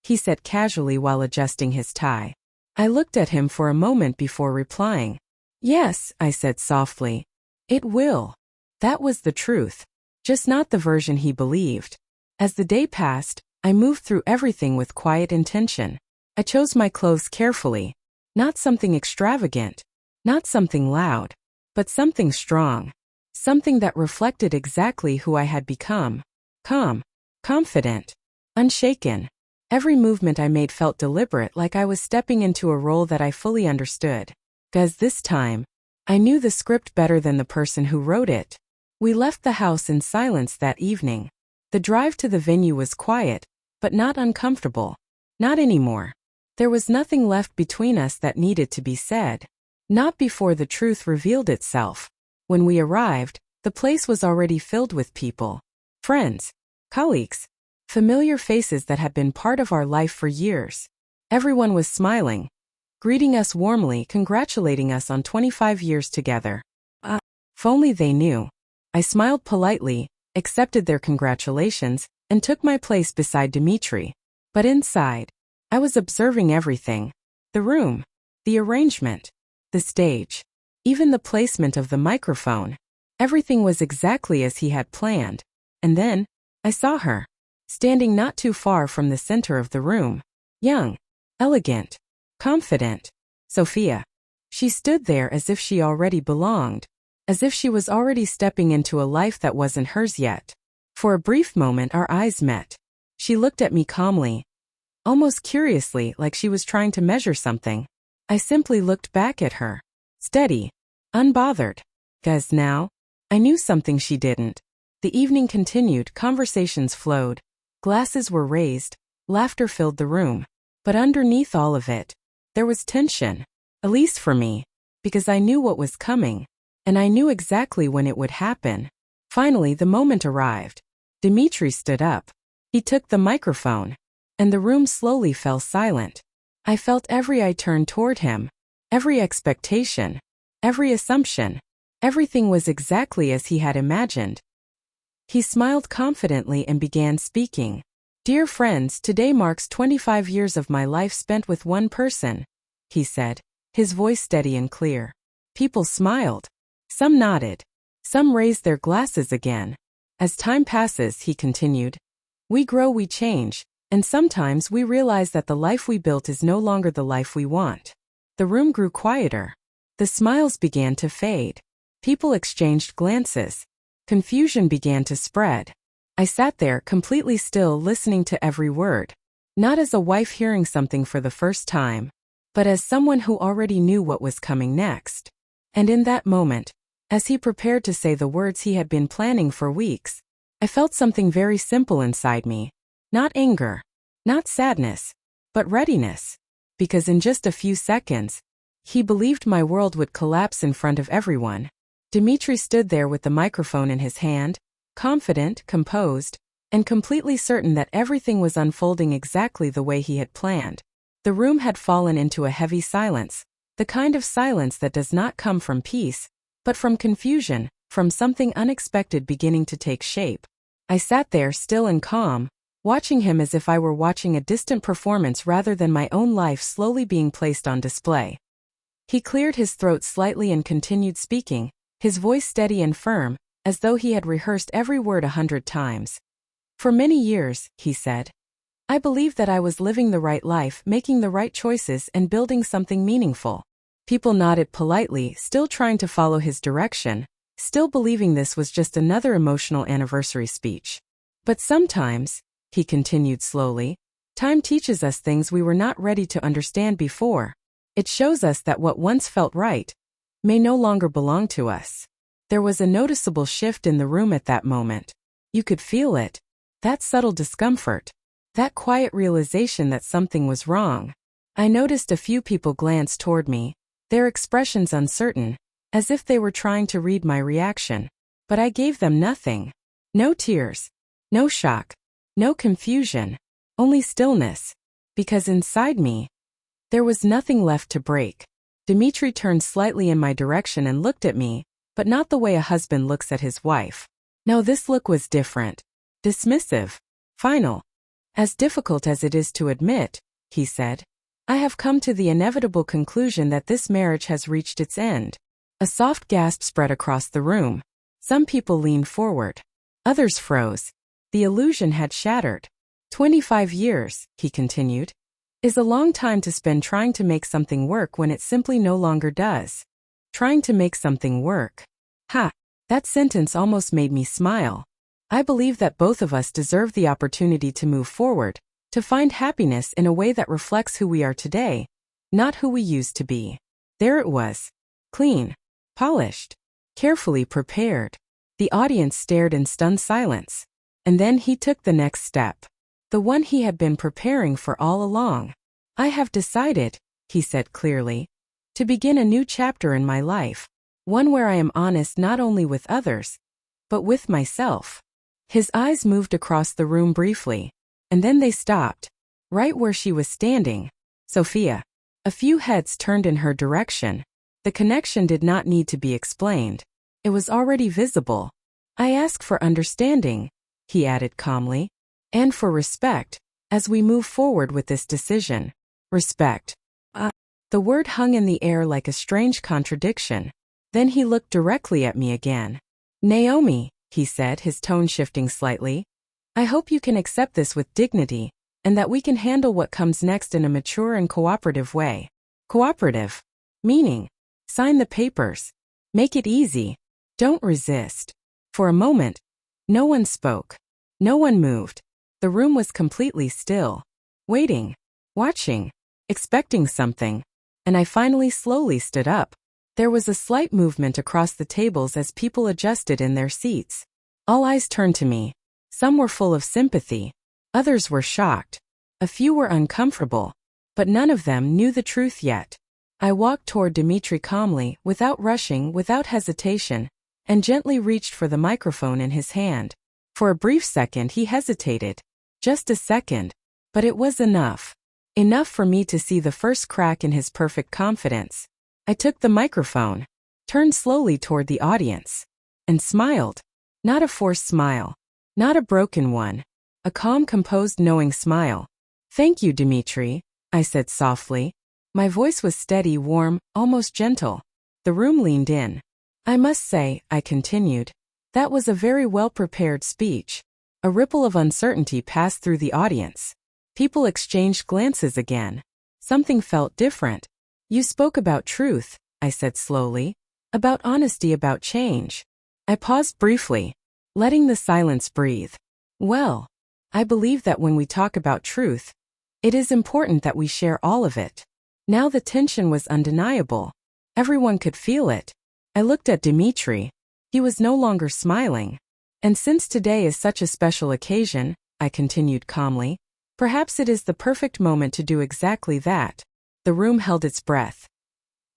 Speaker 1: he said casually while adjusting his tie. I looked at him for a moment before replying. "Yes," I said softly. "It will." That was the truth, just not the version he believed. As the day passed, I moved through everything with quiet intention. I chose my clothes carefully. Not something extravagant, not something loud, but something strong. Something that reflected exactly who I had become. Calm, confident, unshaken. Every movement I made felt deliberate, like I was stepping into a role that I fully understood. 'Cause this time, I knew the script better than the person who wrote it. We left the house in silence that evening. The drive to the venue was quiet, but not uncomfortable. Not anymore. There was nothing left between us that needed to be said. Not before the truth revealed itself. When we arrived, the place was already filled with people. Friends, colleagues, Familiar faces that had been part of our life for years. Everyone was smiling, greeting us warmly, congratulating us on 25 years together. If only they knew. I smiled politely, accepted their congratulations, and took my place beside Dmitri. But inside, I was observing everything. The room, the arrangement, the stage, even the placement of the microphone. Everything was exactly as he had planned. And then, I saw her, standing not too far from the center of the room. Young, elegant, confident. Sophia. She stood there as if she already belonged, as if she was already stepping into a life that wasn't hers yet. For a brief moment our eyes met. She looked at me calmly, almost curiously, like she was trying to measure something. I simply looked back at her, steady, unbothered. Because now, I knew something she didn't. The evening continued, conversations flowed, glasses were raised, laughter filled the room. But underneath all of it, there was tension, at least for me, because I knew what was coming, and I knew exactly when it would happen. Finally, the moment arrived. Dmitri stood up. He took the microphone, and the room slowly fell silent. I felt every eye turn toward him, every expectation, every assumption. Everything was exactly as he had imagined. He smiled confidently and began speaking. Dear friends, today marks 25 years of my life spent with one person, he said, his voice steady and clear. People smiled. Some nodded. Some raised their glasses again. As time passes, he continued, we grow, we change, and sometimes we realize that the life we built is no longer the life we want. The room grew quieter. The smiles began to fade. People exchanged glances. Confusion began to spread. I sat there completely still, listening to every word. Not as a wife hearing something for the first time, but as someone who already knew what was coming next. And in that moment, as he prepared to say the words he had been planning for weeks, I felt something very simple inside me. Not anger, not sadness, but readiness. Because in just a few seconds, he believed my world would collapse in front of everyone. Dmitri stood there with the microphone in his hand, confident, composed, and completely certain that everything was unfolding exactly the way he had planned. The room had fallen into a heavy silence, the kind of silence that does not come from peace, but from confusion, from something unexpected beginning to take shape. I sat there still and calm, watching him as if I were watching a distant performance rather than my own life slowly being placed on display. He cleared his throat slightly and continued speaking, his voice steady and firm, as though he had rehearsed every word 100 times. For many years, he said, I believed that I was living the right life, making the right choices, and building something meaningful. People nodded politely, still trying to follow his direction, still believing this was just another emotional anniversary speech. But sometimes, he continued slowly, time teaches us things we were not ready to understand before. It shows us that what once felt right may no longer belong to us. There was a noticeable shift in the room at that moment. You could feel it, that subtle discomfort, that quiet realization that something was wrong. I noticed a few people glance toward me, their expressions uncertain, as if they were trying to read my reaction. But I gave them nothing. No tears, no shock, no confusion, only stillness. Because inside me, there was nothing left to break. Dmitri turned slightly in my direction and looked at me, but not the way a husband looks at his wife. No, this look was different. Dismissive. Final. As difficult as it is to admit, he said, I have come to the inevitable conclusion that this marriage has reached its end. A soft gasp spread across the room. Some people leaned forward. Others froze. The illusion had shattered. 25 years, he continued, is a long time to spend trying to make something work when it simply no longer does. Trying to make something work. Ha! That sentence almost made me smile. I believe that both of us deserve the opportunity to move forward, to find happiness in a way that reflects who we are today, not who we used to be. There it was. Clean. Polished. Carefully prepared. The audience stared in stunned silence. And then he took the next step. The one he had been preparing for all along. I have decided, he said clearly, to begin a new chapter in my life. One where I am honest not only with others, but with myself. His eyes moved across the room briefly. and then they stopped, right where she was standing. Sophia. A few heads turned in her direction. The connection did not need to be explained. It was already visible. I ask for understanding, he added calmly, and for respect, as we move forward with this decision. Respect. The word hung in the air like a strange contradiction. Then he looked directly at me again. Naomi, he said, his tone shifting slightly. I hope you can accept this with dignity, and that we can handle what comes next in a mature and cooperative way. Cooperative. Meaning, sign the papers. Make it easy. Don't resist. For a moment, no one spoke. No one moved. The room was completely still. Waiting. Watching. Expecting something. And I finally slowly stood up. There was a slight movement across the tables as people adjusted in their seats. All eyes turned to me. Some were full of sympathy. Others were shocked. A few were uncomfortable. But none of them knew the truth yet. I walked toward Dmitri calmly, without rushing, without hesitation, and gently reached for the microphone in his hand. For a brief second he hesitated. Just a second. But it was enough. Enough for me to see the first crack in his perfect confidence. I took the microphone, turned slowly toward the audience, and smiled. Not a forced smile. Not a broken one. A calm, composed, knowing smile. Thank you, Dmitri, I said softly. My voice was steady, warm, almost gentle. The room leaned in. I must say, I continued, that was a very well-prepared speech. A ripple of uncertainty passed through the audience. People exchanged glances again. Something felt different. You spoke about truth, I said slowly. About honesty, about change. I paused briefly, letting the silence breathe. Well, I believe that when we talk about truth, it is important that we share all of it. Now the tension was undeniable. Everyone could feel it. I looked at Dmitri. He was no longer smiling. And since today is such a special occasion, I continued calmly, perhaps it is the perfect moment to do exactly that. The room held its breath.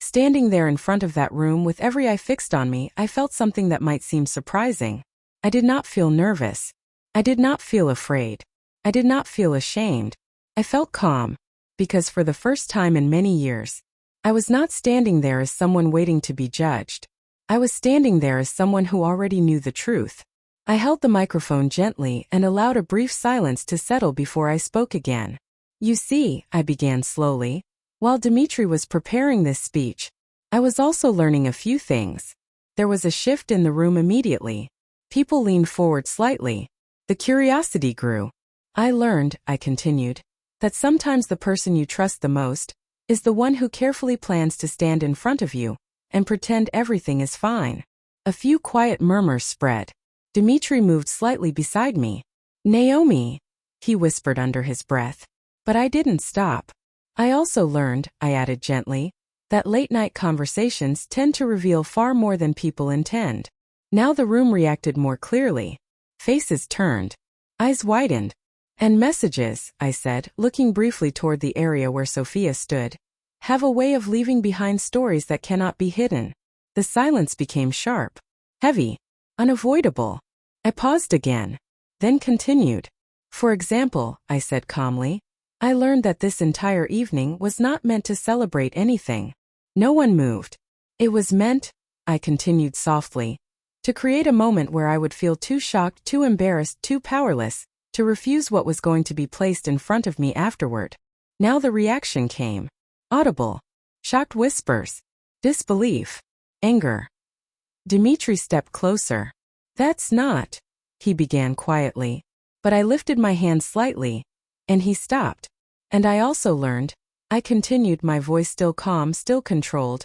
Speaker 1: Standing there in front of that room with every eye fixed on me, I felt something that might seem surprising. I did not feel nervous. I did not feel afraid. I did not feel ashamed. I felt calm, because for the first time in many years, I was not standing there as someone waiting to be judged. I was standing there as someone who already knew the truth. I held the microphone gently and allowed a brief silence to settle before I spoke again. You see, I began slowly, while Dmitri was preparing this speech, I was also learning a few things. There was a shift in the room immediately. People leaned forward slightly. The curiosity grew. I learned, I continued, that sometimes the person you trust the most is the one who carefully plans to stand in front of you and pretend everything is fine. A few quiet murmurs spread. Dmitri moved slightly beside me. Naomi, he whispered under his breath. But I didn't stop. I also learned, I added gently, that late-night conversations tend to reveal far more than people intend. Now the room reacted more clearly. Faces turned. Eyes widened. And messages, I said, looking briefly toward the area where Sophia stood, have a way of leaving behind stories that cannot be hidden. The silence became sharp, heavy, unavoidable. I paused again, then continued. For example, I said calmly, I learned that this entire evening was not meant to celebrate anything. No one moved. It was meant, I continued softly, to create a moment where I would feel too shocked, too embarrassed, too powerless, to refuse what was going to be placed in front of me afterward. Now the reaction came. Audible. Shocked whispers. Disbelief. Anger. Dmitri stepped closer. That's not, he began quietly, but I lifted my hand slightly, and he stopped. And I also learned, I continued, my voice still calm, still controlled,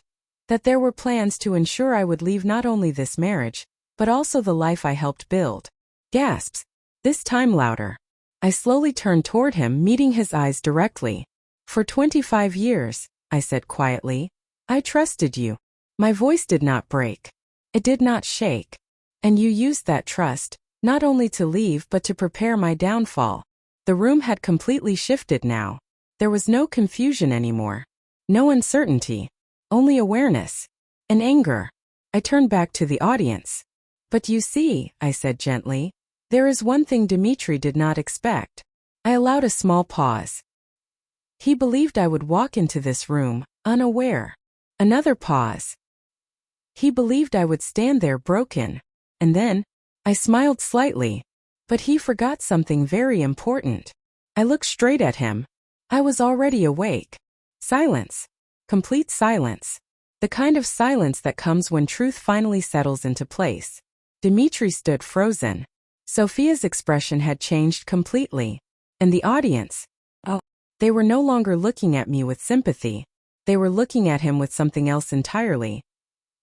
Speaker 1: that there were plans to ensure I would leave not only this marriage, but also the life I helped build. Gasps. This time louder. I slowly turned toward him, meeting his eyes directly. For 25 years, I said quietly, I trusted you. My voice did not break. It did not shake. And you used that trust, not only to leave but to prepare my downfall. The room had completely shifted now. There was no confusion anymore. No uncertainty. Only awareness. And anger. I turned back to the audience. But you see, I said gently, there is one thing Dmitri did not expect. I allowed a small pause. He believed I would walk into this room, unaware. Another pause. He believed I would stand there broken. And then, I smiled slightly. But he forgot something very important. I looked straight at him. I was already awake. Silence. Complete silence. The kind of silence that comes when truth finally settles into place. Dimitri stood frozen. Sophia's expression had changed completely. And the audience, they were no longer looking at me with sympathy. They were looking at him with something else entirely.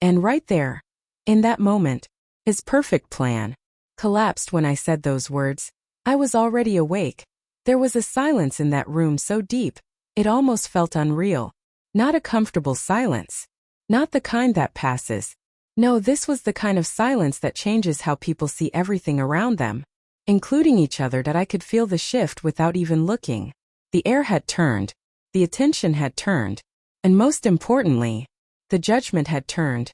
Speaker 1: And right there, in that moment, his perfect plan collapsed when I said those words. I was already awake. There was a silence in that room so deep, it almost felt unreal. Not a comfortable silence. Not the kind that passes. No, this was the kind of silence that changes how people see everything around them, including each other, that I could feel the shift without even looking. The air had turned. The attention had turned. And most importantly, the judgment had turned.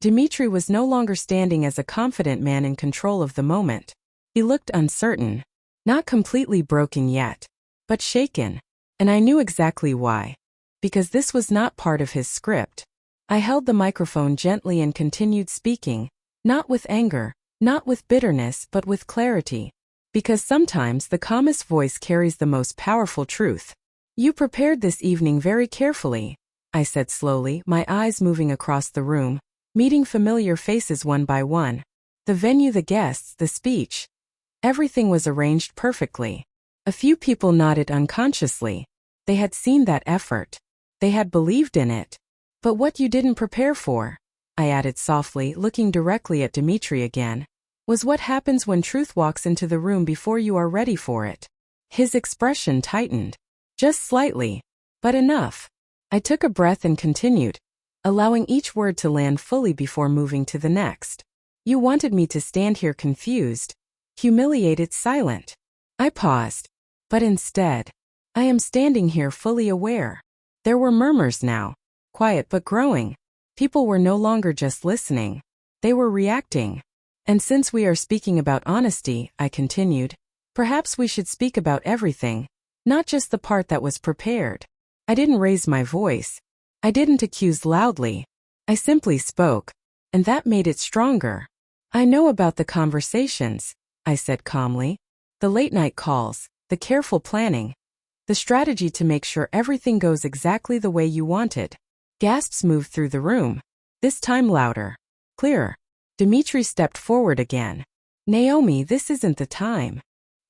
Speaker 1: Dimitri was no longer standing as a confident man in control of the moment. He looked uncertain. Not completely broken yet, but shaken. And I knew exactly why. Because this was not part of his script. I held the microphone gently and continued speaking, not with anger, not with bitterness, but with clarity. Because sometimes the calmest voice carries the most powerful truth. You prepared this evening very carefully, I said slowly, my eyes moving across the room, meeting familiar faces one by one. The venue, the guests, the speech. Everything was arranged perfectly. A few people nodded unconsciously. They had seen that effort. They had believed in it. But what you didn't prepare for, I added softly, looking directly at Dimitri again, was what happens when truth walks into the room before you are ready for it. His expression tightened. Just slightly. But enough. I took a breath and continued, allowing each word to land fully before moving to the next. You wanted me to stand here confused, humiliated, silent. I paused. But instead, I am standing here fully aware. There were murmurs now. Quiet but growing. People were no longer just listening. They were reacting. And since we are speaking about honesty, I continued, perhaps we should speak about everything, not just the part that was prepared. I didn't raise my voice. I didn't accuse loudly. I simply spoke. And that made it stronger. I know about the conversations, I said calmly. The late-night calls, the careful planning, the strategy to make sure everything goes exactly the way you wanted. Gasps moved through the room. This time louder. Clearer. Dimitri stepped forward again. Naomi, this isn't the time.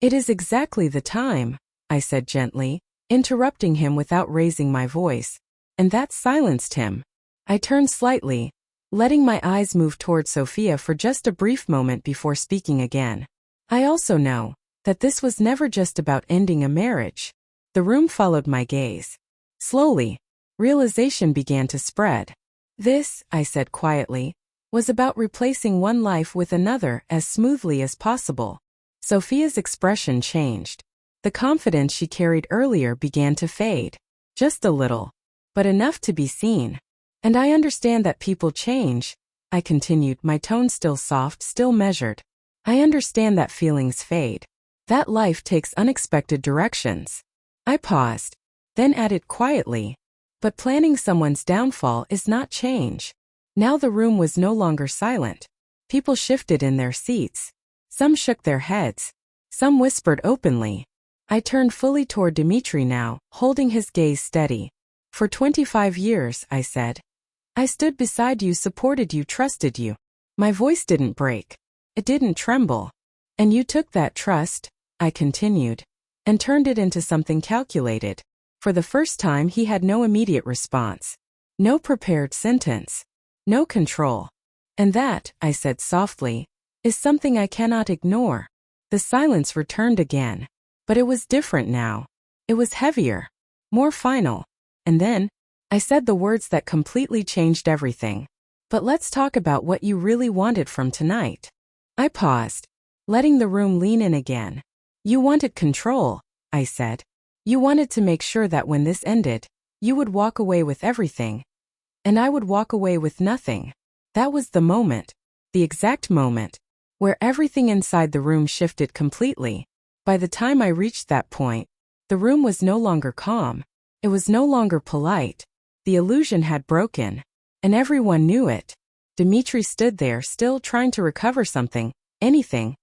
Speaker 1: It is exactly the time, I said gently, interrupting him without raising my voice. And that silenced him. I turned slightly, letting my eyes move toward Sophia for just a brief moment before speaking again. I also know that this was never just about ending a marriage. The room followed my gaze. Slowly, realization began to spread. This, I said quietly, was about replacing one life with another as smoothly as possible. Sophia's expression changed. The confidence she carried earlier began to fade. Just a little. But enough to be seen. And I understand that people change, I continued, my tone still soft, still measured. I understand that feelings fade. That life takes unexpected directions. I paused, then added quietly, but planning someone's downfall is not change. Now the room was no longer silent. People shifted in their seats. Some shook their heads. Some whispered openly. I turned fully toward Dimitri now, holding his gaze steady. For 25 years, I said. I stood beside you, supported you, trusted you. My voice didn't break. It didn't tremble. And you took that trust, I continued, and turned it into something calculated. For the first time, he had no immediate response. No prepared sentence. No control. And that, I said softly, is something I cannot ignore. The silence returned again. But it was different now. It was heavier. More final. And then, I said the words that completely changed everything. But let's talk about what you really wanted from tonight. I paused, letting the room lean in again. You wanted control, I said. You wanted to make sure that when this ended, you would walk away with everything. And I would walk away with nothing. That was the moment, the exact moment, where everything inside the room shifted completely. By the time I reached that point, the room was no longer calm. It was no longer polite. The illusion had broken. And everyone knew it. Dmitri stood there still trying to recover something, anything.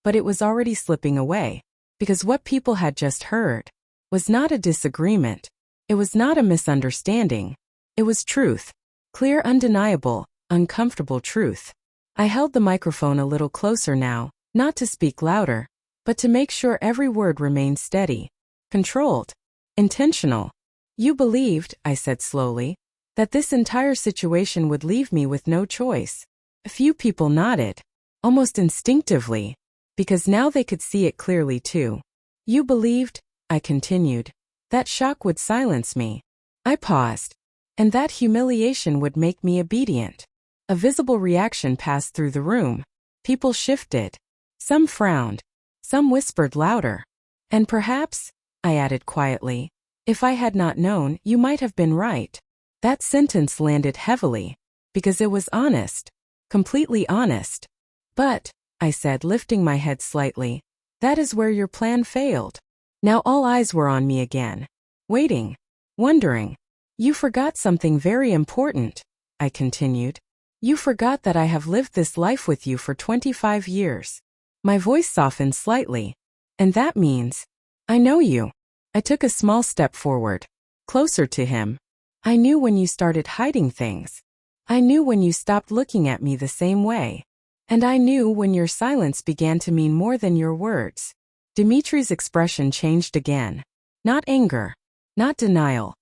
Speaker 1: But it was already slipping away. Because what people had just heard was not a disagreement. It was not a misunderstanding. It was truth. Clear, undeniable, uncomfortable truth. I held the microphone a little closer now, not to speak louder, but to make sure every word remained steady, controlled, intentional. You believed, I said slowly, that this entire situation would leave me with no choice. A few people nodded, almost instinctively, because now they could see it clearly too. You believed, I continued, that shock would silence me. I paused, and that humiliation would make me obedient. A visible reaction passed through the room. People shifted. Some frowned. Some whispered louder. And perhaps, I added quietly, if I had not known, you might have been right. That sentence landed heavily, because it was honest, completely honest. But, I said, lifting my head slightly, that is where your plan failed. Now all eyes were on me again, waiting, wondering. You forgot something very important, I continued. You forgot that I have lived this life with you for 25 years. My voice softened slightly. And that means, I know you. I took a small step forward, closer to him. I knew when you started hiding things. I knew when you stopped looking at me the same way. And I knew when your silence began to mean more than your words. Dmitri's expression changed again. Not anger. Not denial.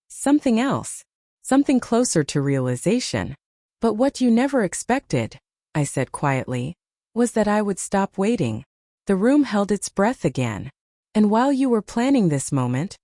Speaker 1: Something else. Something closer to realization. But what you never expected, I said quietly, was that I would stop waiting. The room held its breath again. And while you were planning this moment,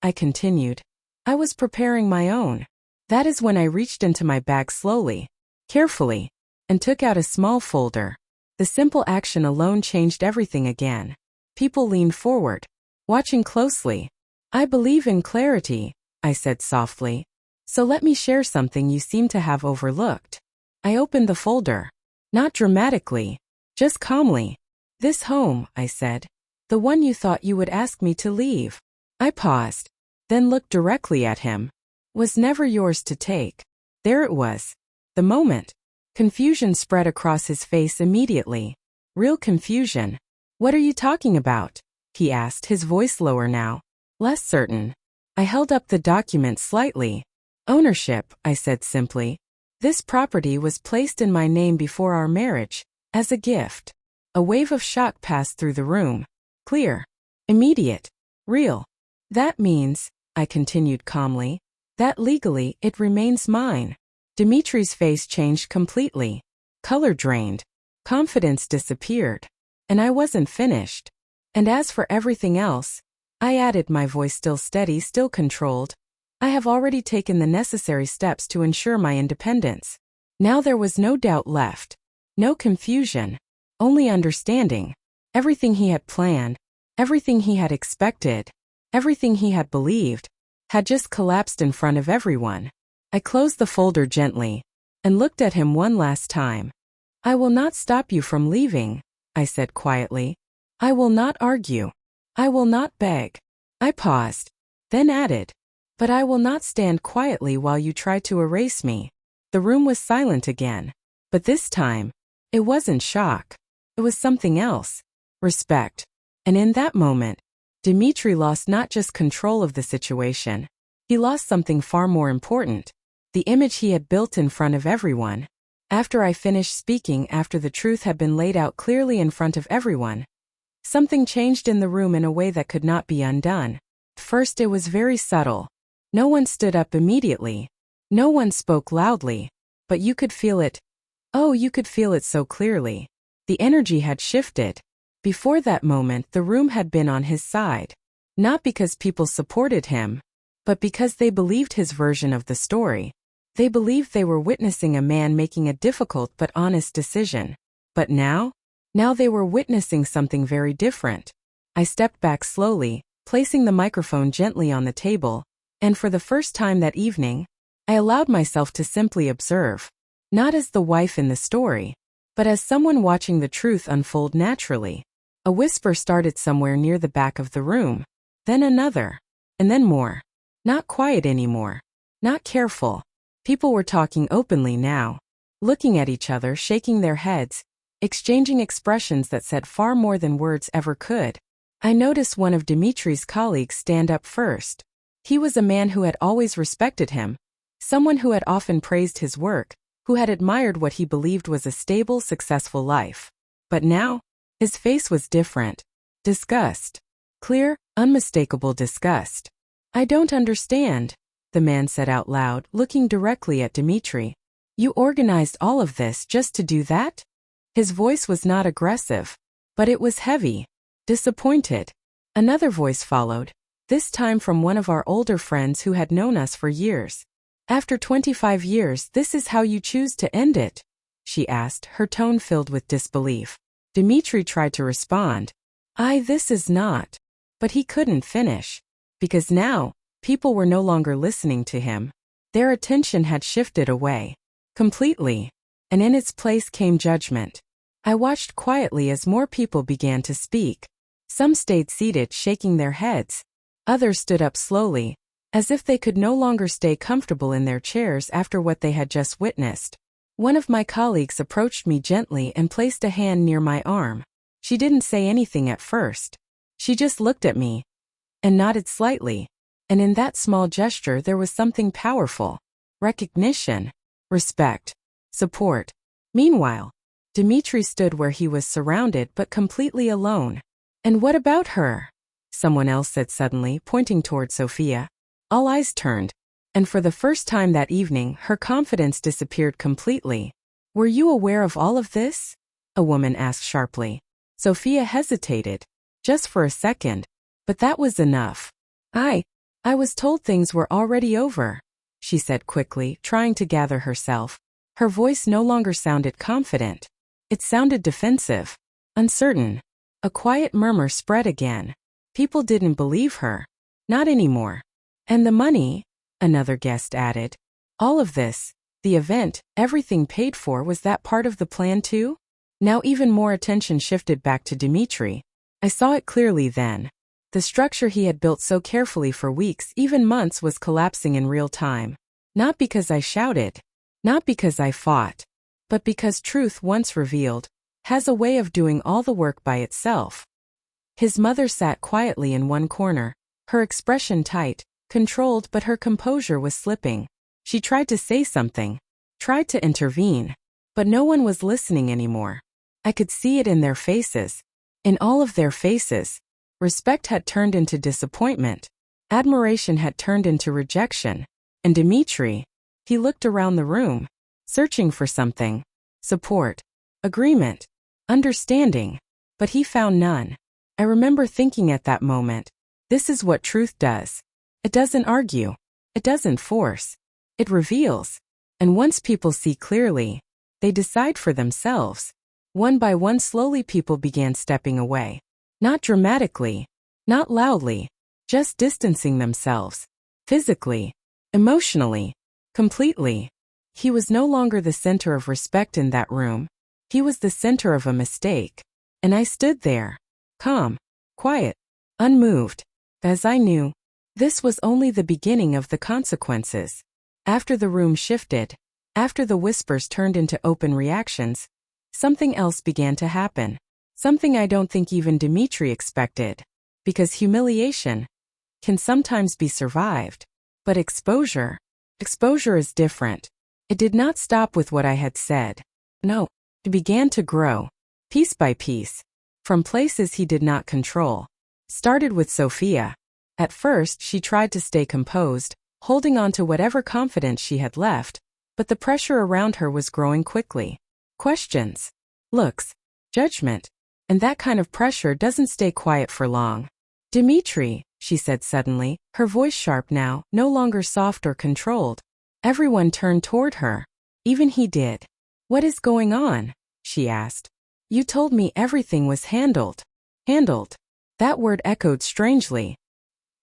Speaker 1: I continued, I was preparing my own. That is when I reached into my bag slowly, carefully, and took out a small folder. The simple action alone changed everything again. People leaned forward, watching closely. I believe in clarity, I said softly. So let me share something you seem to have overlooked. I opened the folder. Not dramatically, just calmly. This home, I said. The one you thought you would ask me to leave. I paused, then looked directly at him. Was never yours to take. There it was. The moment. Confusion spread across his face immediately. Real confusion. What are you talking about? He asked, his voice lower now. Less certain. I held up the document slightly. Ownership, I said simply. This property was placed in my name before our marriage, as a gift. A wave of shock passed through the room. Clear. Immediate. Real. That means, I continued calmly, that legally it remains mine. Dmitri's face changed completely. Color drained. Confidence disappeared. And I wasn't finished. And as for everything else, I added, my voice still steady, still controlled, I have already taken the necessary steps to ensure my independence. Now there was no doubt left. No confusion. Only understanding. Everything he had planned, everything he had expected, everything he had believed, had just collapsed in front of everyone. I closed the folder gently and looked at him one last time. I will not stop you from leaving, I said quietly. I will not argue. I will not beg. I paused, then added, but I will not stand quietly while you try to erase me. The room was silent again. But this time, it wasn't shock. It was something else. Respect. And in that moment, Dmitri lost not just control of the situation. He lost something far more important. The image he had built in front of everyone. After I finished speaking, after the truth had been laid out clearly in front of everyone, something changed in the room in a way that could not be undone. First, it was very subtle. No one stood up immediately. No one spoke loudly. But you could feel it. Oh, you could feel it so clearly. The energy had shifted. Before that moment, the room had been on his side. Not because people supported him, but because they believed his version of the story. They believed they were witnessing a man making a difficult but honest decision. But now they were witnessing something very different. I stepped back slowly, placing the microphone gently on the table, and for the first time that evening, I allowed myself to simply observe. Not as the wife in the story, but as someone watching the truth unfold naturally. A whisper started somewhere near the back of the room. Then another. And then more. Not quiet anymore. Not careful. People were talking openly now. Looking at each other, shaking their heads, exchanging expressions that said far more than words ever could. I noticed one of Dimitri's colleagues stand up first. He was a man who had always respected him, someone who had often praised his work, who had admired what he believed was a stable, successful life. But now, his face was different. Disgust. Clear, unmistakable disgust. "I don't understand," the man said out loud, looking directly at Dimitri. "You organized all of this just to do that?" His voice was not aggressive, but it was heavy. Disappointed. Another voice followed, this time from one of our older friends who had known us for years. "After 25 years, this is how you choose to end it?" she asked, her tone filled with disbelief. Dimitri tried to respond. This is not. But he couldn't finish. Because now, people were no longer listening to him. Their attention had shifted away. Completely. And in its place came judgment. I watched quietly as more people began to speak. Some stayed seated, shaking their heads. Others stood up slowly, as if they could no longer stay comfortable in their chairs after what they had just witnessed. One of my colleagues approached me gently and placed a hand near my arm. She didn't say anything at first. She just looked at me and nodded slightly. And in that small gesture there was something powerful. Recognition. Respect. Support. Meanwhile, Dimitri stood where he was surrounded but completely alone. "And what about her?" someone else said suddenly, pointing toward Sophia. All eyes turned, and for the first time that evening her confidence disappeared completely. "Were you aware of all of this?" a woman asked sharply. Sophia hesitated, just for a second, but that was enough. I was told things were already over," she said quickly, trying to gather herself. Her voice no longer sounded confident. It sounded defensive, uncertain. A quiet murmur spread again. People didn't believe her. Not anymore. "And the money," another guest added. "All of this, the event, everything paid for, was that part of the plan too?" Now even more attention shifted back to Dimitri. I saw it clearly then. The structure he had built so carefully for weeks, even months, was collapsing in real time. Not because I shouted. Not because I fought. But because truth, once revealed, has a way of doing all the work by itself. His mother sat quietly in one corner, her expression tight, controlled, but her composure was slipping. She tried to say something, tried to intervene, but no one was listening anymore. I could see it in their faces. In all of their faces. Respect had turned into disappointment. Admiration had turned into rejection. And Dimitri, he looked around the room, searching for something. Support. Agreement. Understanding. But he found none. I remember thinking at that moment, this is what truth does. It doesn't argue. It doesn't force. It reveals. And once people see clearly, they decide for themselves. One by one, slowly people began stepping away. Not dramatically, not loudly, just distancing themselves. Physically, emotionally, completely. He was no longer the center of respect in that room. He was the center of a mistake. And I stood there, calm, quiet, unmoved, as I knew this was only the beginning of the consequences. After the room shifted, after the whispers turned into open reactions, something else began to happen. Something I don't think even Dimitri expected. Because humiliation can sometimes be survived. But exposure is different. It did not stop with what I had said. No, it began to grow, piece by piece, from places he did not control. Started with Sophia. At first, she tried to stay composed, holding on to whatever confidence she had left, but the pressure around her was growing quickly. Questions, looks, judgment. And that kind of pressure doesn't stay quiet for long. "Dimitri," she said suddenly, her voice sharp now, no longer soft or controlled. Everyone turned toward her. Even he did. "What is going on?" she asked. "You told me everything was handled." Handled. That word echoed strangely.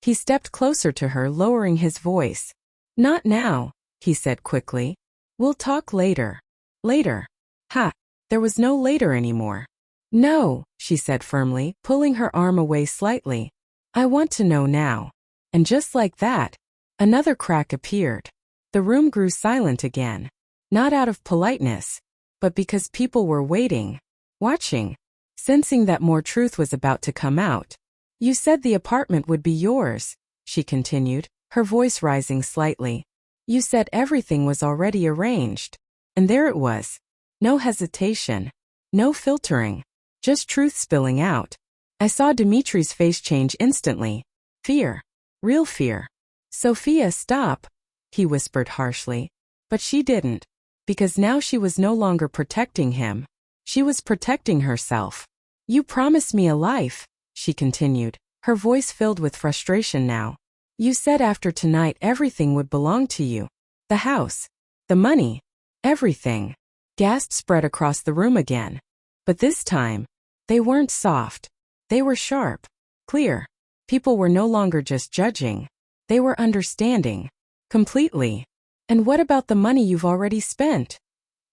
Speaker 1: He stepped closer to her, lowering his voice. "Not now," he said quickly. "We'll talk later." Later. Ha! There was no later anymore. No, she said firmly, pulling her arm away slightly. I want to know now. And just like that, another crack appeared. The room grew silent again. Not out of politeness, but because people were waiting, watching, sensing that more truth was about to come out. You said the apartment would be yours, she continued, her voice rising slightly. You said everything was already arranged. And there it was. No hesitation. No filtering. Just truth spilling out. I saw Dimitri's face change instantly. Fear. Real fear. Sophia, stop, he whispered harshly. But she didn't. Because now she was no longer protecting him. She was protecting herself. You promised me a life, she continued, her voice filled with frustration now. You said after tonight everything would belong to you. The house. The money. Everything. Gasps spread across the room again. But this time, they weren't soft. They were sharp. Clear. People were no longer just judging. They were understanding. Completely. And what about the money you've already spent?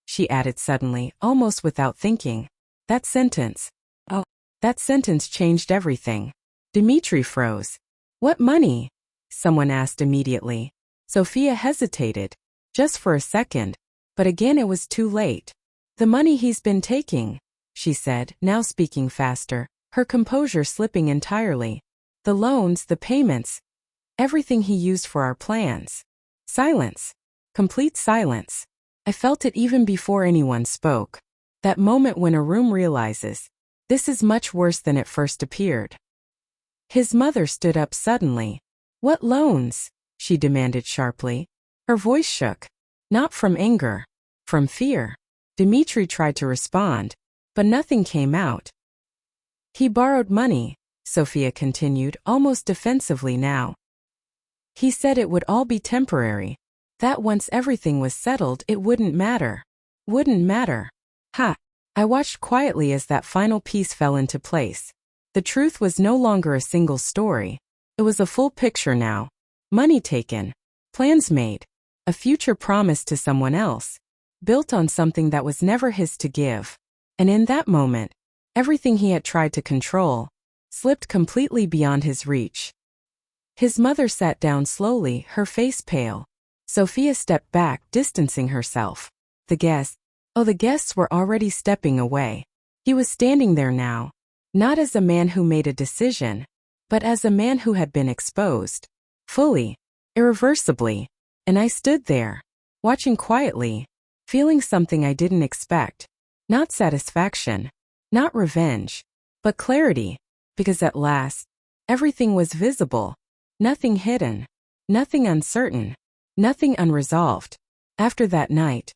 Speaker 1: She added suddenly, almost without thinking. That sentence. Oh, that sentence changed everything. Dimitri froze. What money? Someone asked immediately. Sophia hesitated. Just for a second. But again it was too late. The money he's been taking, she said, now speaking faster, her composure slipping entirely. The loans, the payments. Everything he used for our plans. Silence. Complete silence. I felt it even before anyone spoke. That moment when a room realizes, this is much worse than it first appeared. His mother stood up suddenly. What loans? She demanded sharply. Her voice shook. Not from anger. From fear. Dimitri tried to respond, but nothing came out. He borrowed money, Sophia continued, almost defensively now. He said it would all be temporary. That once everything was settled it wouldn't matter. Wouldn't matter. Ha! I watched quietly as that final piece fell into place. The truth was no longer a single story. It was a full picture now. Money taken. Plans made. A future promised to someone else. Built on something that was never his to give. And in that moment, everything he had tried to control slipped completely beyond his reach. His mother sat down slowly, her face pale. Sophia stepped back, distancing herself. The guests were already stepping away. He was standing there now, not as a man who made a decision, but as a man who had been exposed. Fully. Irreversibly. And I stood there, watching quietly, feeling something I didn't expect. Not satisfaction. Not revenge. But clarity. Because at last, everything was visible. Nothing hidden. Nothing uncertain. Nothing unresolved. After that night,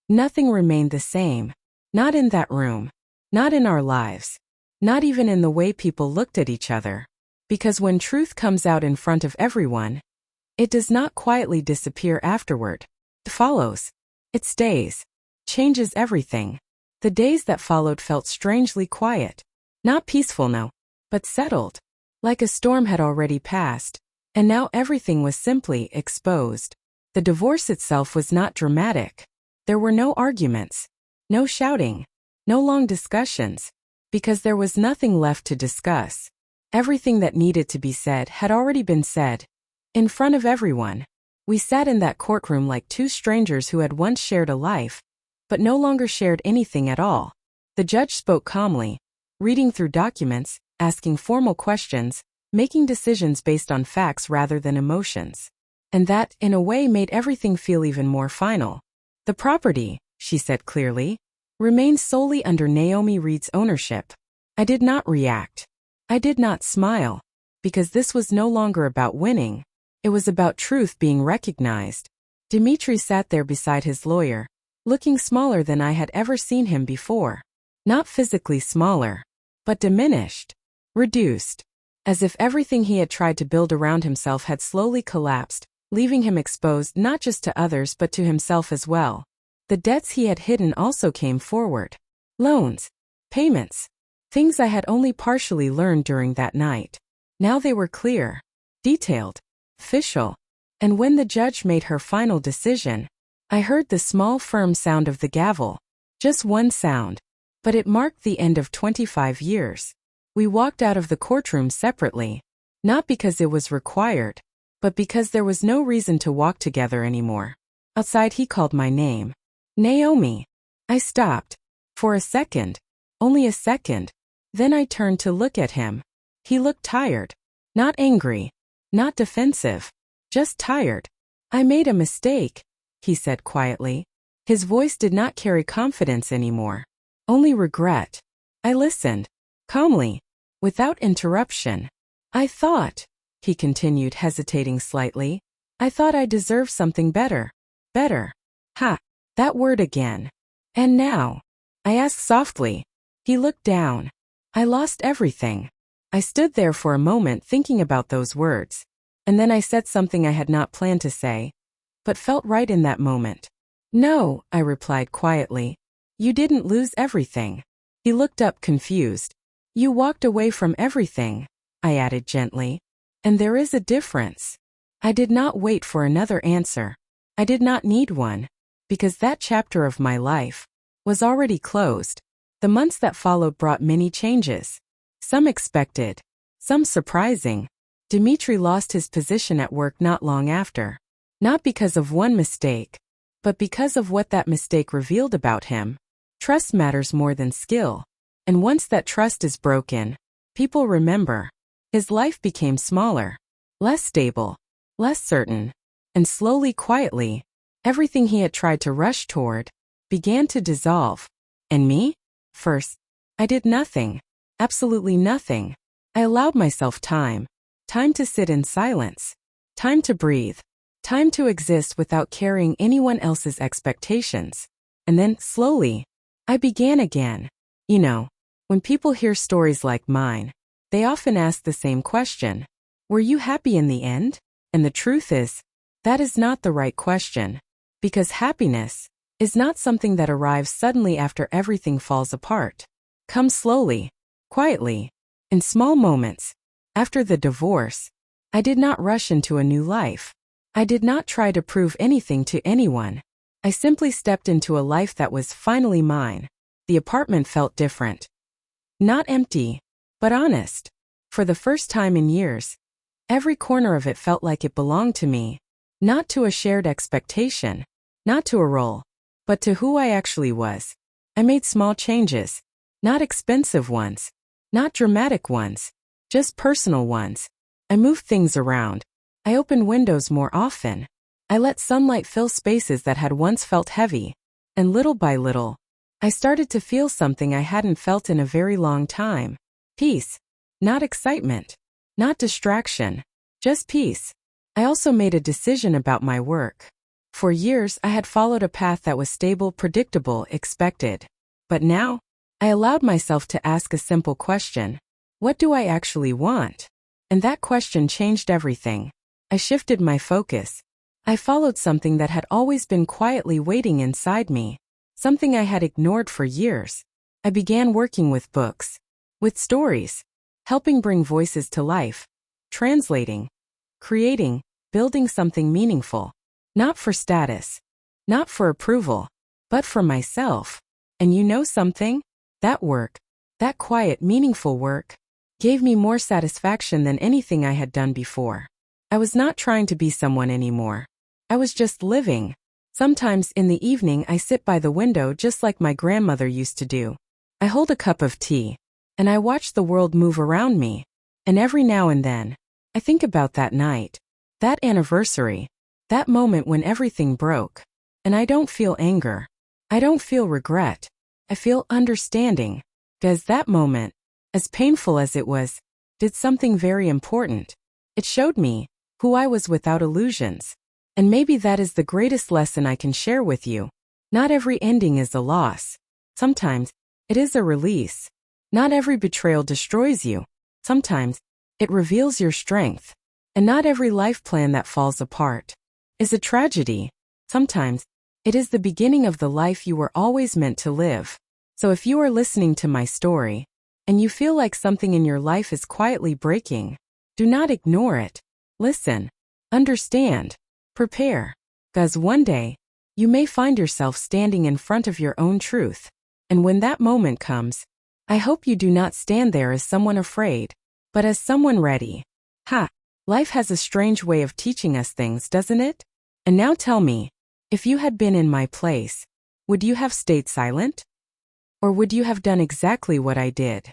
Speaker 1: nothing remained the same. Not in that room. Not in our lives. Not even in the way people looked at each other. Because when truth comes out in front of everyone, it does not quietly disappear afterward. It follows. It stays. Changes everything. The days that followed felt strangely quiet. Not peaceful, no, but settled. Like a storm had already passed. And now everything was simply exposed. The divorce itself was not dramatic. There were no arguments. No shouting. No long discussions. Because there was nothing left to discuss. Everything that needed to be said had already been said. In front of everyone. We sat in that courtroom like two strangers who had once shared a life, but no longer shared anything at all. The judge spoke calmly, reading through documents, asking formal questions, making decisions based on facts rather than emotions. And that, in a way, made everything feel even more final. The property, she said clearly, remains solely under Naomi Reed's ownership. I did not react. I did not smile. Because this was no longer about winning. It was about truth being recognized. Dimitri sat there beside his lawyer, looking smaller than I had ever seen him before. Not physically smaller, but diminished. Reduced. As if everything he had tried to build around himself had slowly collapsed, leaving him exposed not just to others but to himself as well. The debts he had hidden also came forward. Loans. Payments. Things I had only partially learned during that night. Now they were clear. Detailed. Official. And when the judge made her final decision, I heard the small firm sound of the gavel. Just one sound. But it marked the end of 25 years. We walked out of the courtroom separately, not because it was required, but because there was no reason to walk together anymore. Outside he called my name. Naomi. I stopped. For a second. Only a second. Then I turned to look at him. He looked tired. Not angry. Not defensive. Just tired. I made a mistake, he said quietly. His voice did not carry confidence anymore. Only regret. I listened. Calmly. Without interruption. I thought, he continued, hesitating slightly, I thought I deserved something better. Better. Ha. That word again. And now? I asked softly. He looked down. I lost everything. I stood there for a moment thinking about those words. And then I said something I had not planned to say, but felt right in that moment. No, I replied quietly. You didn't lose everything. He looked up confused. You walked away from everything, I added gently. And there is a difference. I did not wait for another answer. I did not need one, because that chapter of my life was already closed. The months that followed brought many changes. Some expected, some surprising. Dimitri lost his position at work not long after. Not because of one mistake, but because of what that mistake revealed about him. Trust matters more than skill. And once that trust is broken, people remember. His life became smaller, less stable, less certain, and slowly, quietly, everything he had tried to rush toward began to dissolve. And me? First, I did nothing, absolutely nothing. I allowed myself time to sit in silence, time to breathe, time to exist without carrying anyone else's expectations. And then, slowly, I began again. You know, when people hear stories like mine, they often ask the same question. Were you happy in the end? And the truth is, that is not the right question. Because happiness is not something that arrives suddenly after everything falls apart. Comes slowly, quietly, in small moments. After the divorce, I did not rush into a new life. I did not try to prove anything to anyone. I simply stepped into a life that was finally mine. The apartment felt different. Not empty, but honest. For the first time in years, every corner of it felt like it belonged to me. Not to a shared expectation, not to a role, but to who I actually was. I made small changes, not expensive ones, not dramatic ones, just personal ones. I moved things around. I opened windows more often. I let sunlight fill spaces that had once felt heavy. And little by little, I started to feel something I hadn't felt in a very long time. Peace. Not excitement. Not distraction. Just peace. I also made a decision about my work. For years, I had followed a path that was stable, predictable, expected. But now, I allowed myself to ask a simple question. What do I actually want? And that question changed everything. I shifted my focus. I followed something that had always been quietly waiting inside me. Something I had ignored for years. I began working with books. With stories. Helping bring voices to life. Translating. Creating. Building something meaningful. Not for status. Not for approval. But for myself. And you know something? That work. That quiet, meaningful work gave me more satisfaction than anything I had done before. I was not trying to be someone anymore. I was just living. Sometimes in the evening I sit by the window just like my grandmother used to do. I hold a cup of tea, and I watch the world move around me. And every now and then, I think about that night, that anniversary, that moment when everything broke. And I don't feel anger. I don't feel regret. I feel understanding. Because that moment, as painful as it was, did something very important. It showed me who I was without illusions. And maybe that is the greatest lesson I can share with you. Not every ending is a loss. Sometimes, it is a release. Not every betrayal destroys you. Sometimes, it reveals your strength. And not every life plan that falls apart is a tragedy. Sometimes, it is the beginning of the life you were always meant to live. So if you are listening to my story, and you feel like something in your life is quietly breaking, do not ignore it. Listen. Understand. Prepare. Because one day, you may find yourself standing in front of your own truth. And when that moment comes, I hope you do not stand there as someone afraid, but as someone ready. Ha! Life has a strange way of teaching us things, doesn't it? And now tell me, if you had been in my place, would you have stayed silent? Or would you have done exactly what I did?